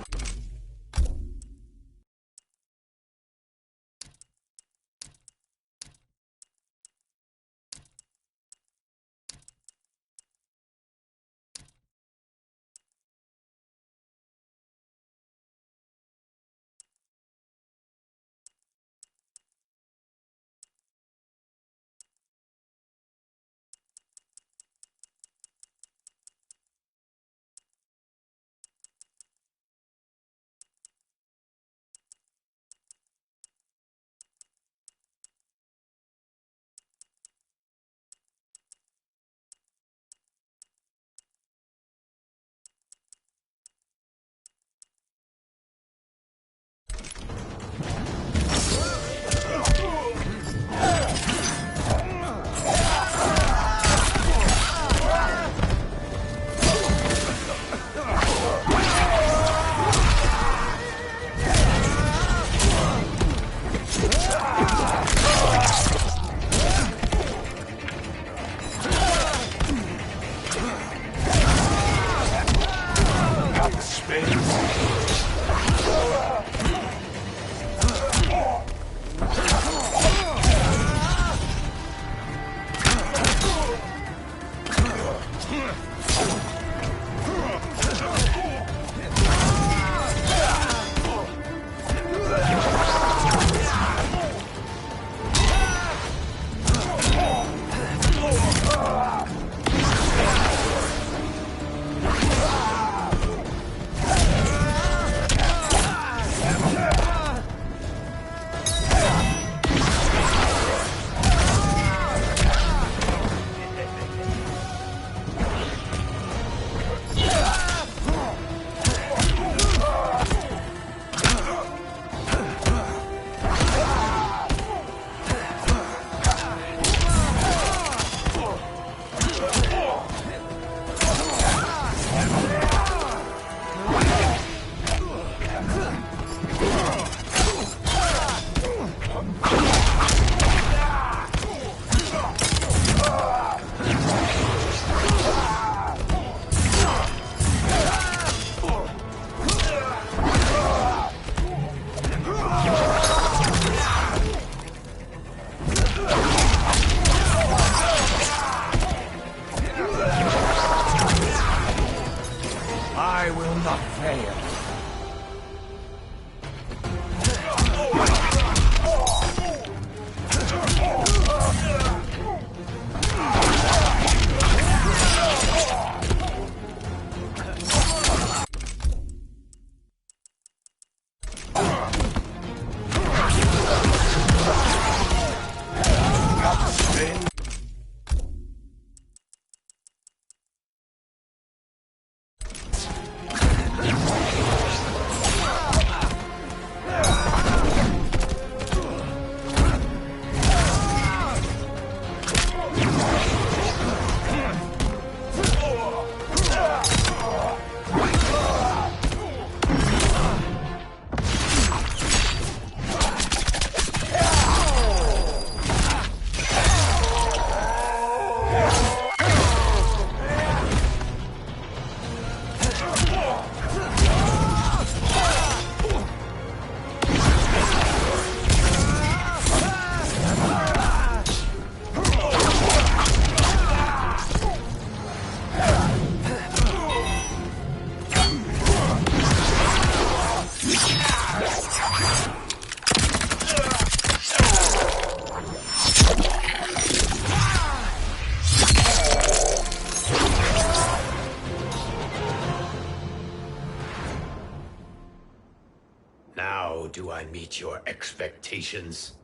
do I meet your expectations?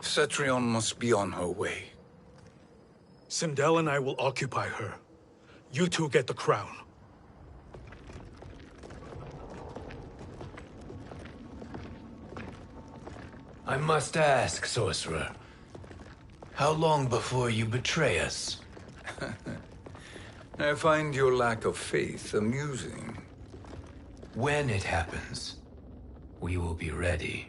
Cetrion must be on her way. Sindel and I will occupy her. You two get the crown. I must ask, sorcerer. How long before you betray us? I find your lack of faith amusing. When it happens, we will be ready.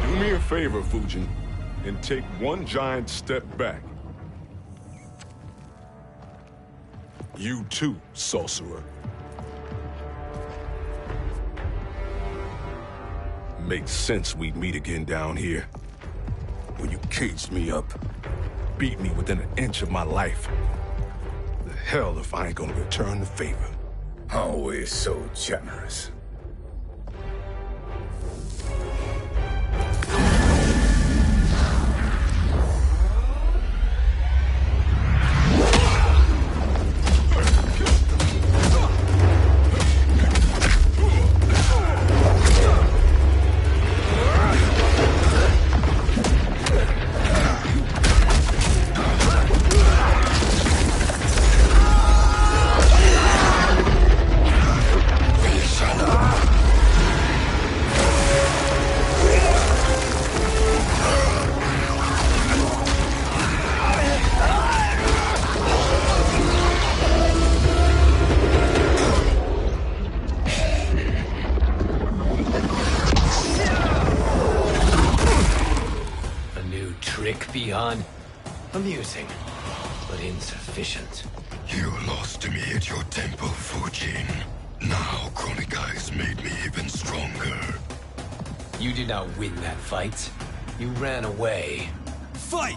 Do me a favor, Fujin, and take one giant step back. You too, sorcerer. Makes sense we'd meet again down here. When you caged me up, beat me within an inch of my life. The hell if I ain't gonna return the favor. Always so generous. Beyond amusing, but insufficient. You lost to me at your temple, Fujin. Now Kronika has made me even stronger. You did not win that fight. You ran away. Fight!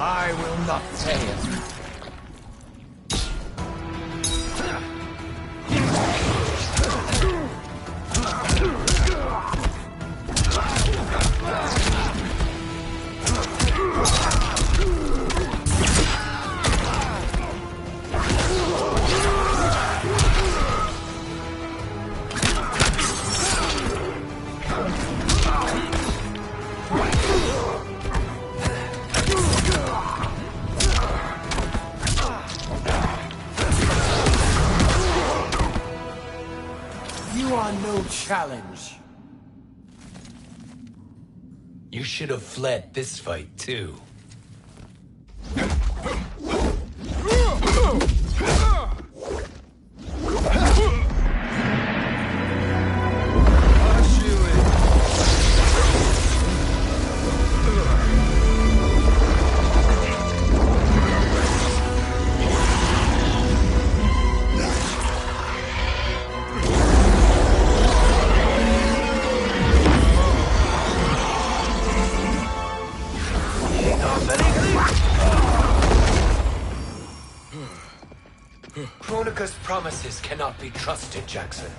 I will not pay it. You are no challenge. You should have fled this fight, too. promises cannot be trusted, Jackson.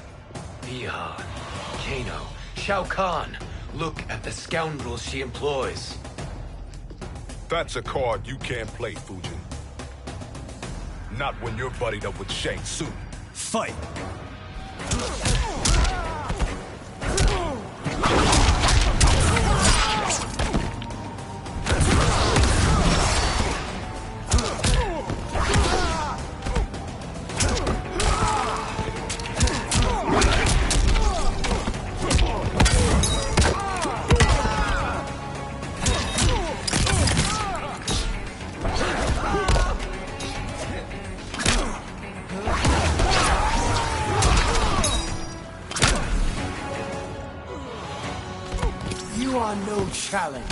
Bihan, Kano, Shao Kahn. Look at the scoundrels she employs. That's a card you can't play, Fujin. Not when you're buddied up with Shang Tsung. Fight! You are no challenge.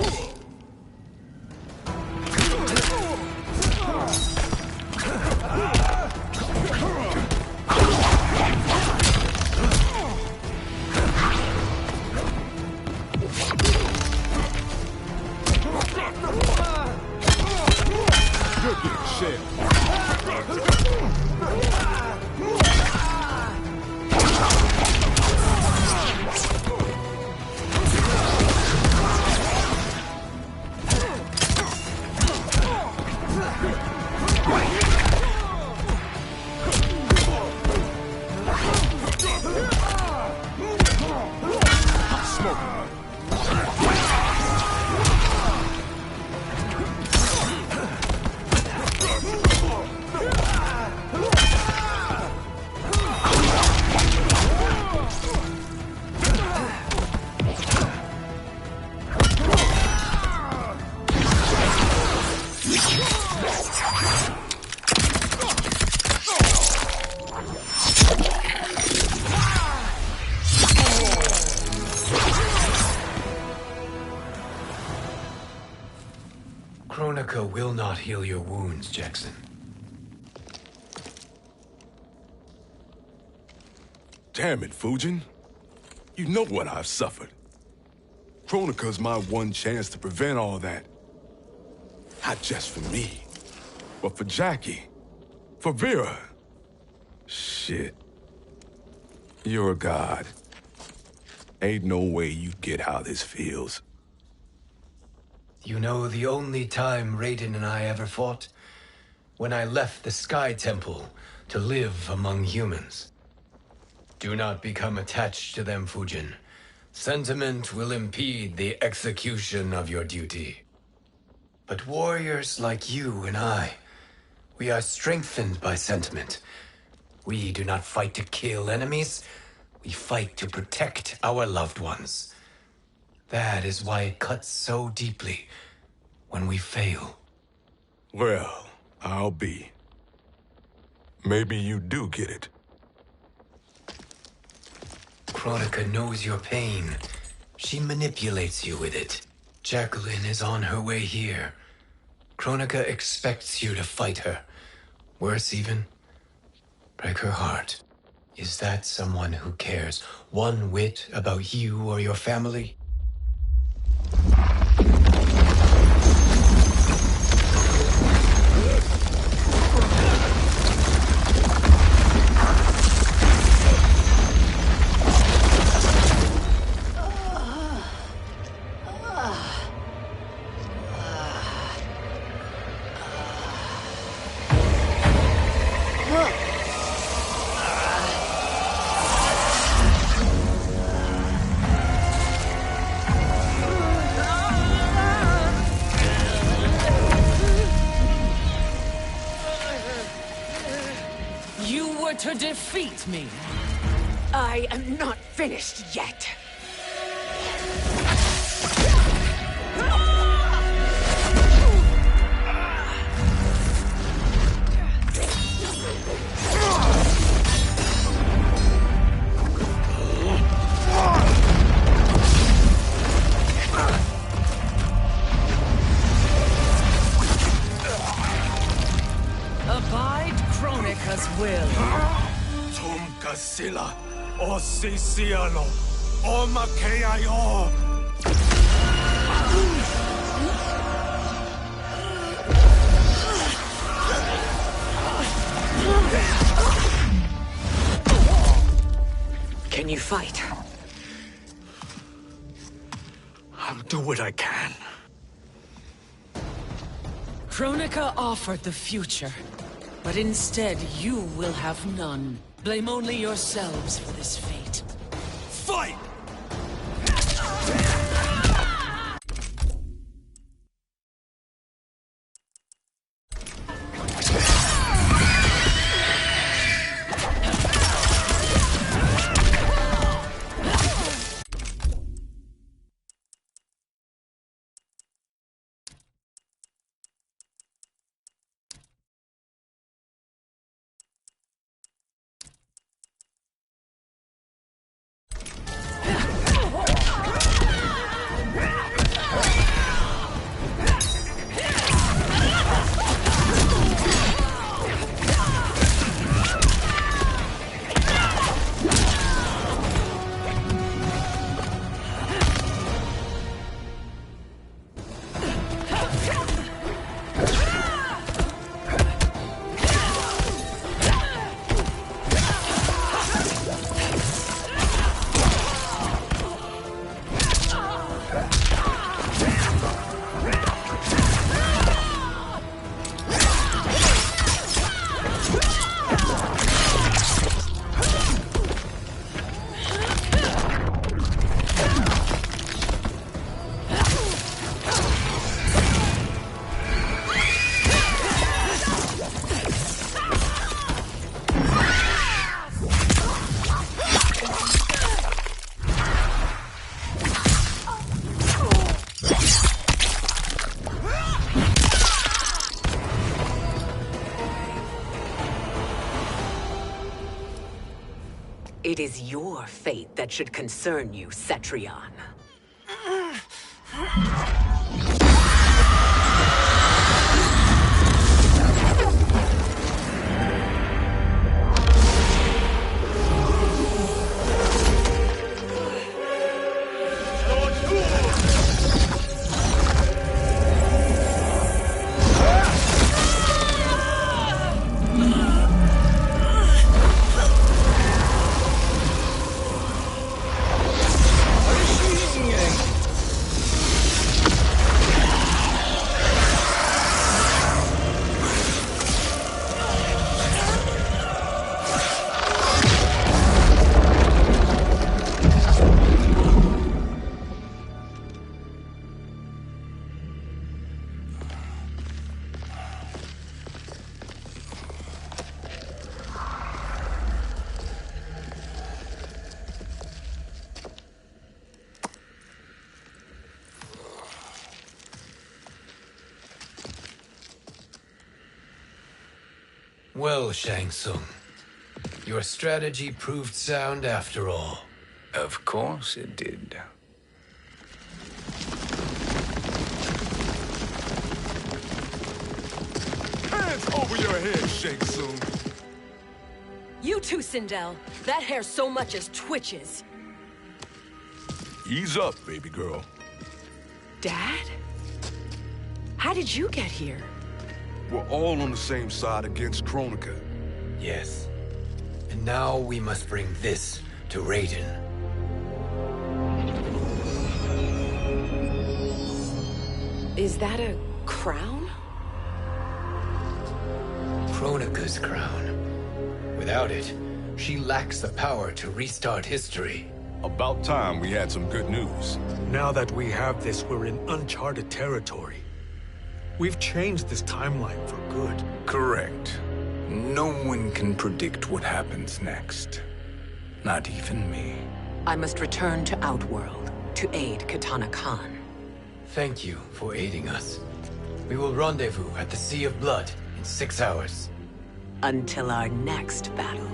You're getting shelled. Kronika will not heal your wounds, Jackson. Damn it, Fujin. You know what I've suffered. Kronika's my one chance to prevent all that. Not just for me, but for Jackie, for Vera. Shit. You're a god. Ain't no way you get how this feels. You know the only time Raiden and I ever fought? When I left the Sky Temple to live among humans. Do not become attached to them, Fujin. Sentiment will impede the execution of your duty. But warriors like you and I, we are strengthened by sentiment. We do not fight to kill enemies. We fight to protect our loved ones. That is why it cuts so deeply when we fail. Well, I'll be. Maybe you do get it. Kronika knows your pain. She manipulates you with it. Jacqueline is on her way here. Kronika expects you to fight her. Worse even, break her heart. Is that someone who cares one whit about you or your family? To defeat me. I am not finished yet. Abide Kronika's will. Sila, o Sisiano, o Makeayo. fight. I'll do what I can. Kronika offered the future, but instead you will have none. Blame only yourselves for this fate. Fight! It is your fate that should concern you, Cetrion. Well, Shang Tsung, your strategy proved sound after all. Of course it did. Hands over your head, Shang Tsung. You too, Sindel. That hair so much as twitches. Ease up, baby girl. Dad? How did you get here? We're all on the same side against Kronika. Yes. And now we must bring this to Raiden. Is that a crown? Kronika's crown. Without it, she lacks the power to restart history. About time we had some good news. Now that we have this, we're in uncharted territory. We've changed this timeline for good. Correct. No one can predict what happens next. Not even me. I must return to Outworld to aid Katana Khan. Thank you for aiding us. We will rendezvous at the Sea of Blood in 6 hours. Until our next battle.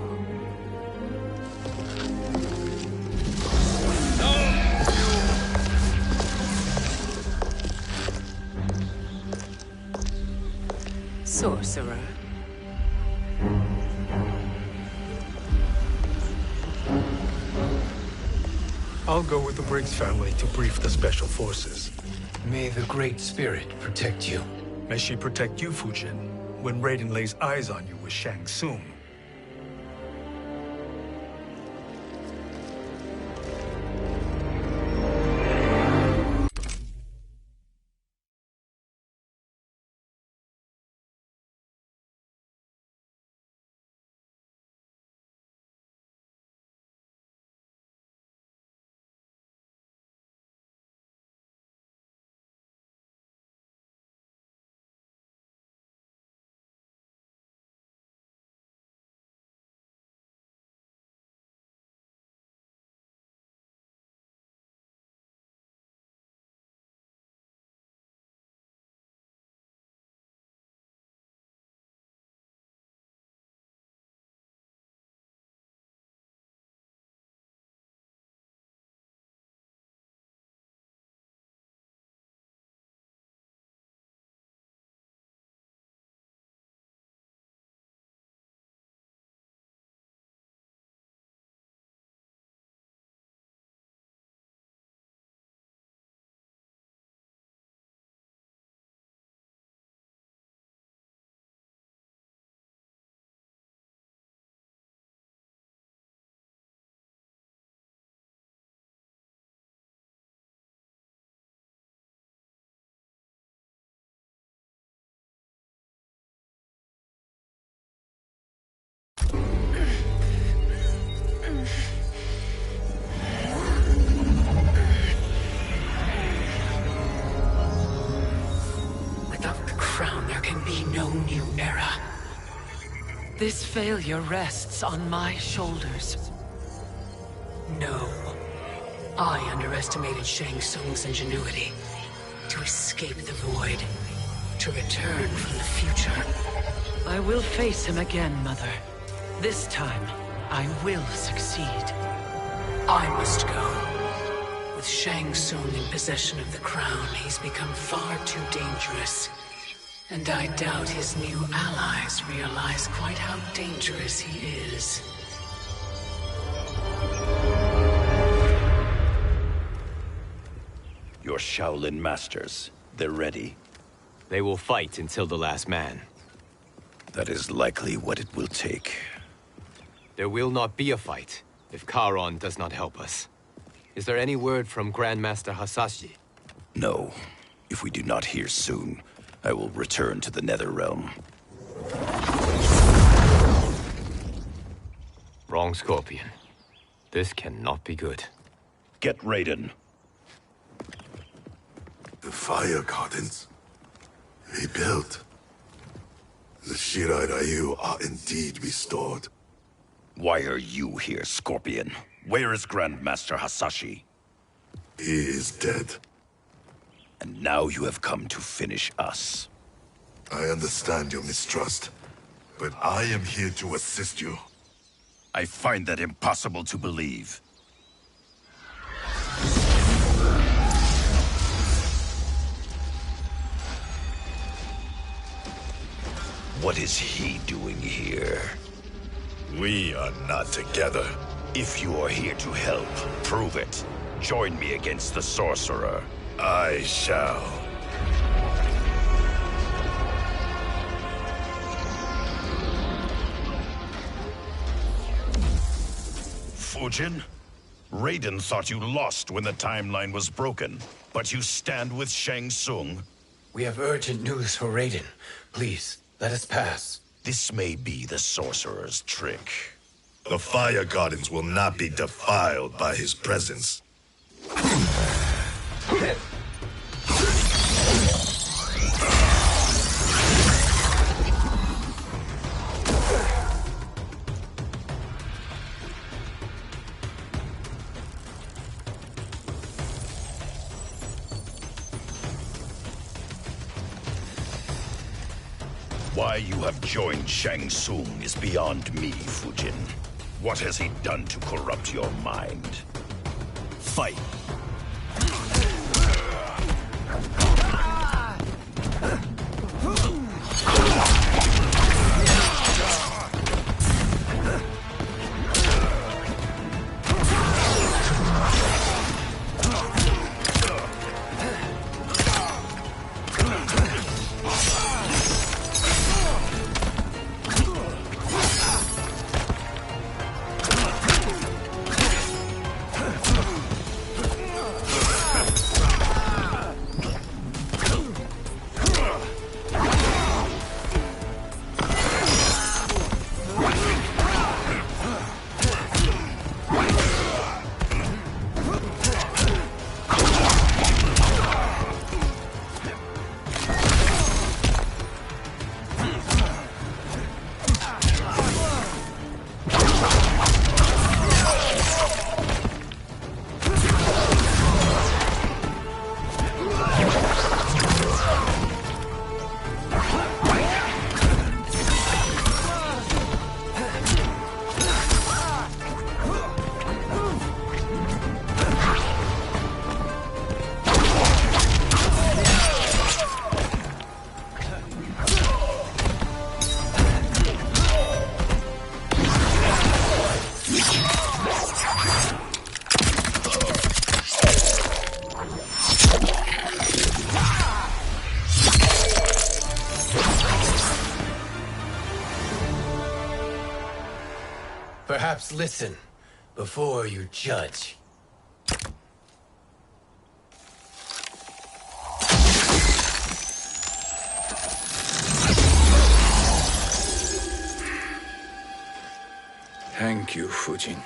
Sorcerer. I'll go with the Briggs family to brief the Special Forces. May the Great Spirit protect you. May she protect you, Fujin, when Raiden lays eyes on you with Shang Tsung. new era. This failure rests on my shoulders. No. I underestimated Shang Tsung's ingenuity. To escape the void. To return from the future. I will face him again, Mother. This time, I will succeed. I must go. With Shang Tsung in possession of the crown, he's become far too dangerous. And I doubt his new allies realize quite how dangerous he is. Your Shaolin masters, they're ready. They will fight until the last man. That is likely what it will take. There will not be a fight if Charon does not help us. Is there any word from Grandmaster Hasashi? No. If we do not hear soon, I will return to the Netherrealm. Wrong, Scorpion. This cannot be good. Get Raiden. The fire gardens. Rebuilt. The Shirai Ryu are indeed restored. Why are you here, Scorpion? Where is Grandmaster Hasashi? He is dead. And now you have come to finish us. I understand your mistrust, but I am here to assist you. I find that impossible to believe. What is he doing here? We are not together. If you are here to help, prove it. Join me against the sorcerer. I shall. Fujin? Raiden thought you lost when the timeline was broken, but you stand with Shang Tsung. We have urgent news for Raiden. Please, let us pass. This may be the sorcerer's trick. The fire gardens will not be defiled by his presence. Why you have joined Shang Tsung is beyond me, Fujin. What has he done to corrupt your mind? Fight. Perhaps listen before you judge. Thank you, Fujin.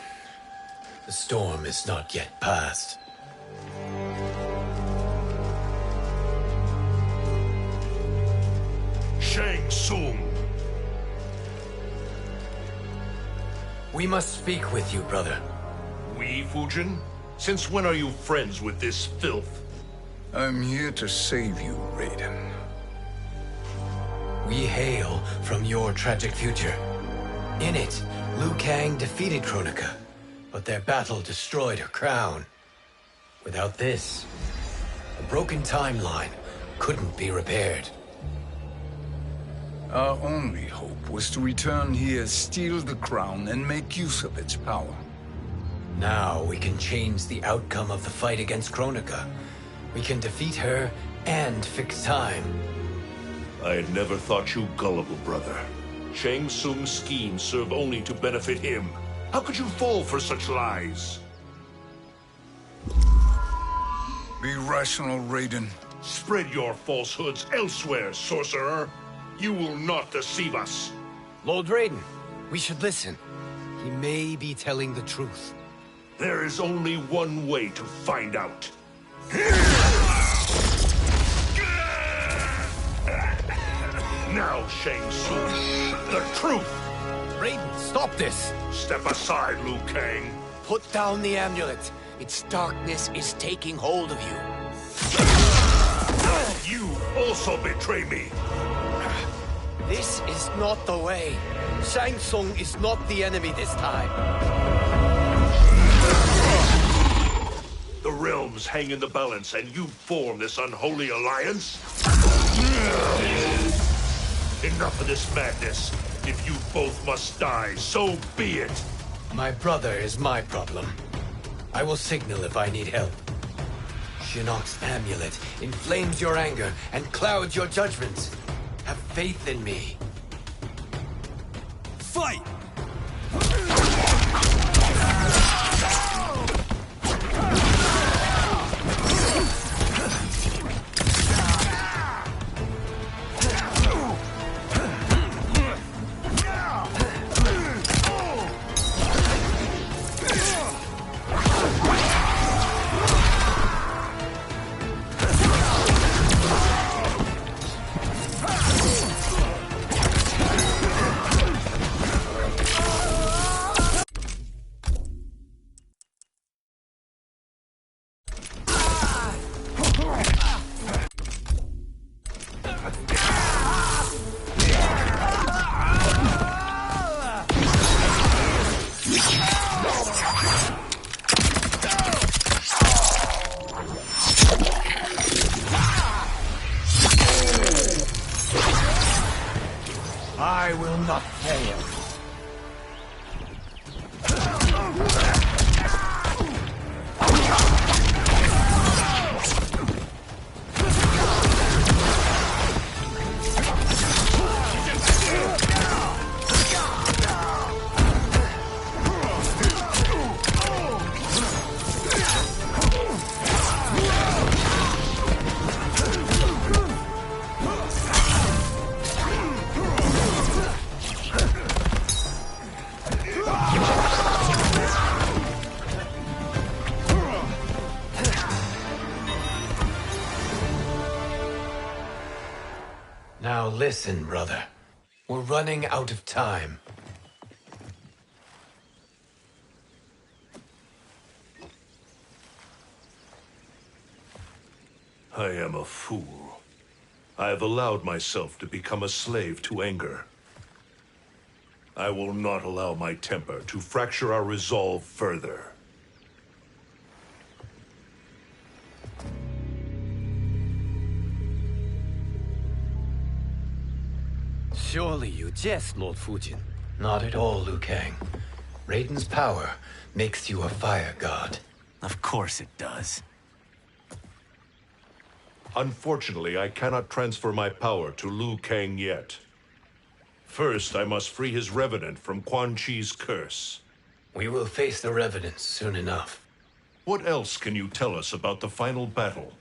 The storm is not yet past. Shang Tsung! We must speak with you, brother. We, Fujin? Since when are you friends with this filth? I'm here to save you, Raiden. We hail from your tragic future. In it, Liu Kang defeated Kronika, but their battle destroyed her crown. Without this, a broken timeline couldn't be repaired. Our only hope was to return here, steal the crown, and make use of its power. Now we can change the outcome of the fight against Kronika. We can defeat her and fix time. I had never thought you gullible, brother. Shang Tsung's schemes serve only to benefit him. How could you fall for such lies? Be rational, Raiden. Spread your falsehoods elsewhere, sorcerer. You will not deceive us. Lord Raiden, we should listen. He may be telling the truth. There is only one way to find out. Now, Shang Tsung, the truth! Raiden, stop this! Step aside, Liu Kang. Put down the amulet. Its darkness is taking hold of you. You also betray me. This is not the way. Shang Tsung is not the enemy this time. The realms hang in the balance, and you form this unholy alliance? Enough of this madness. If you both must die, so be it. My brother is my problem. I will signal if I need help. Shinnok's amulet inflames your anger and clouds your judgments. Have faith in me. Fight! I will not fail. Now listen, brother. We're running out of time. I am a fool. I have allowed myself to become a slave to anger. I will not allow my temper to fracture our resolve further. Surely you jest, Lord Fujin. Not at all, Liu Kang. Raiden's power makes you a fire god. Of course it does. Unfortunately, I cannot transfer my power to Liu Kang yet. First, I must free his revenant from Quan Chi's curse. We will face the revenants soon enough. What else can you tell us about the final battle?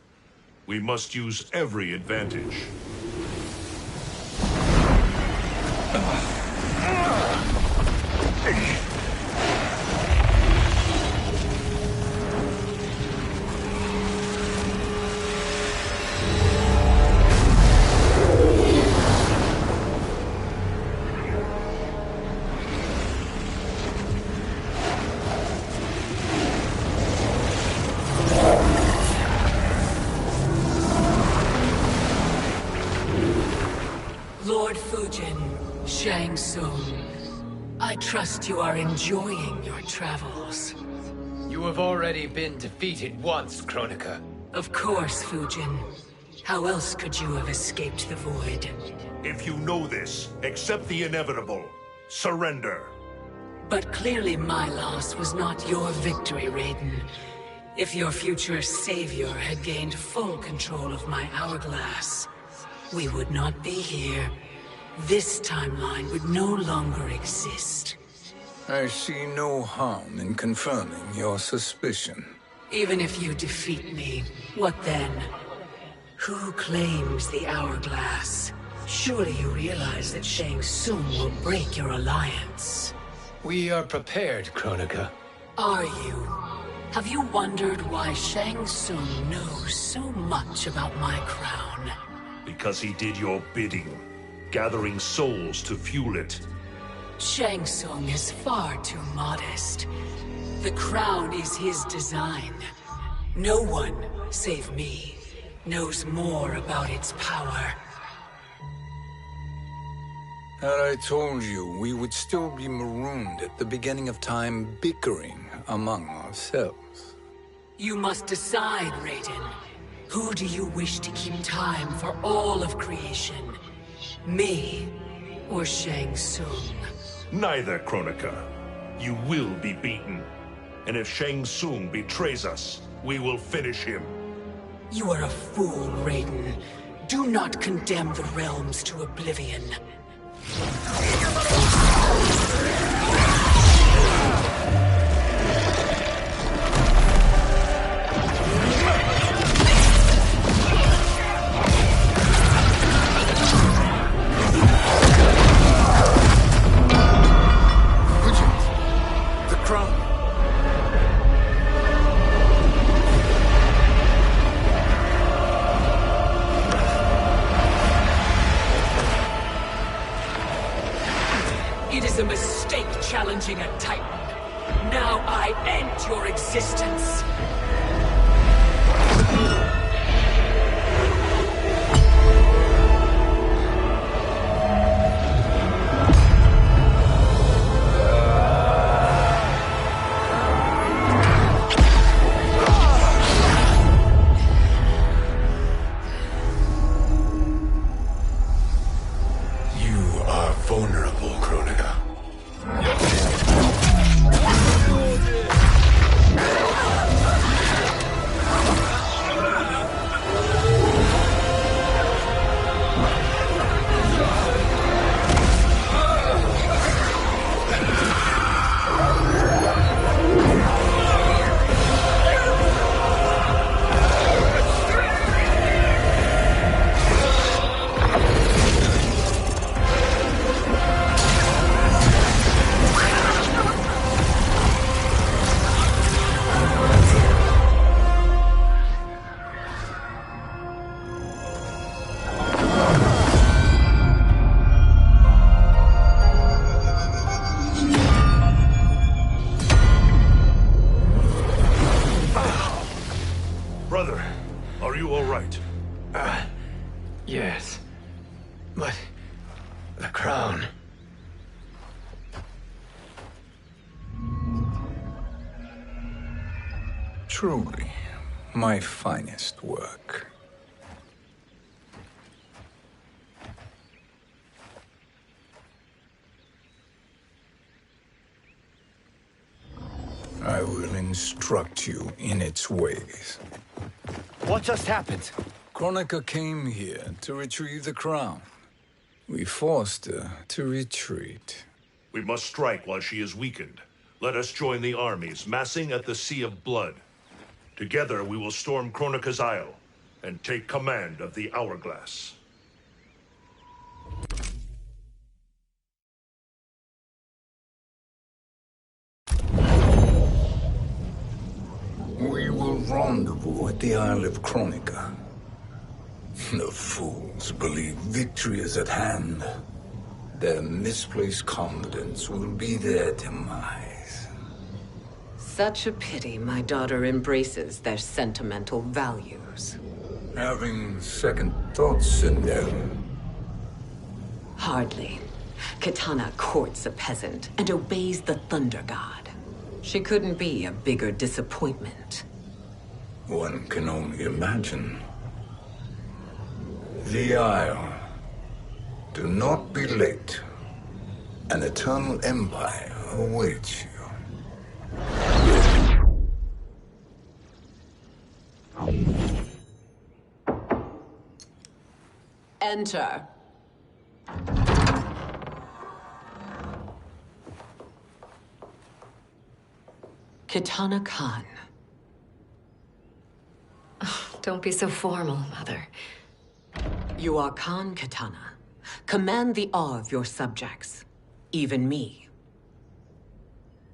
We must use every advantage. Lord Fujin, Shang Tsung, I trust you are enjoying your travels. You have already been defeated once, Kronika. Of course, Fujin. How else could you have escaped the void? If you know this, accept the inevitable. Surrender. But clearly my loss was not your victory, Raiden. If your future savior had gained full control of my hourglass, we would not be here. This timeline would no longer exist. I see no harm in confirming your suspicion. Even if you defeat me, what then? Who claims the hourglass? Surely you realize that Shang Tsung will break your alliance. We are prepared, Kronika. Are you? Have you wondered why Shang Tsung knows so much about my crown? Because he did your bidding, gathering souls to fuel it. Shang Tsung is far too modest. The crown is his design. No one, save me, knows more about its power. Had I told you, we would still be marooned at the beginning of time, bickering among ourselves. You must decide, Raiden. Who do you wish to keep time for all of creation? Me or Shang Tsung? Neither, Kronika. You will be beaten. And if Shang Tsung betrays us, we will finish him. You are a fool, Raiden. Do not condemn the realms to oblivion. The crown. It is a mistake challenging a Titan. Now I end your existence. You are vulnerable, Kronika. Brother, are you all right? Yes. But the crown. Truly, my finest work. I will instruct you in its ways. What just happened? Kronika came here to retrieve the crown. We forced her to retreat. We must strike while she is weakened. Let us join the armies, massing at the Sea of Blood. Together we will storm Kronika's Isle and take command of the Hourglass. We will rendezvous at the Isle of Kronika. The fools believe victory is at hand. Their misplaced confidence will be their demise. Such a pity my daughter embraces their sentimental values. Having second thoughts, Sindel. Hardly. Kitana courts a peasant and obeys the Thunder God. She couldn't be a bigger disappointment. One can only imagine. The Isle. Do not be late. An eternal empire awaits you. Enter. Kitana Khan. Don't be so formal, Mother. You are Khan Kitana. Command the awe of your subjects. Even me.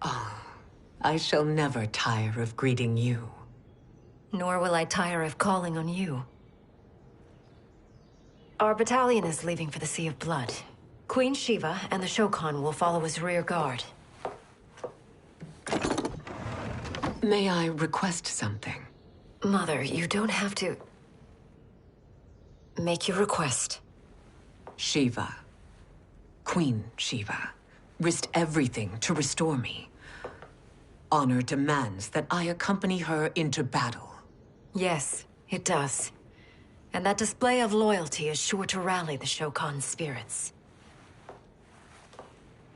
Oh, I shall never tire of greeting you. Nor will I tire of calling on you. Our battalion is leaving for the Sea of Blood. Queen Shiva and the Shokan will follow as rear guard. May I request something? Mother, you don't have to... Make your request. Shiva. Queen Shiva. Risked everything to restore me. Honor demands that I accompany her into battle. Yes, it does. And that display of loyalty is sure to rally the Shokan's spirits.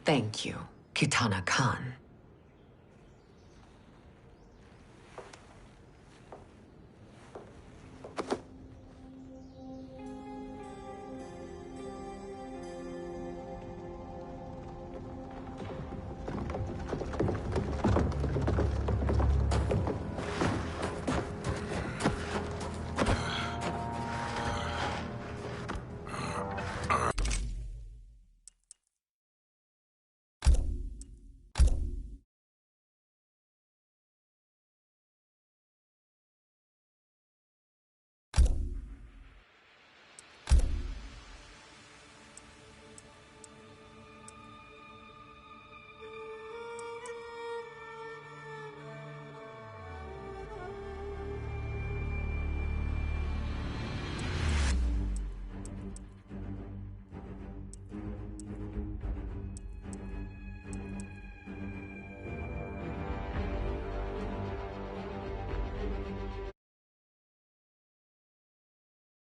Thank you, Kitana Khan.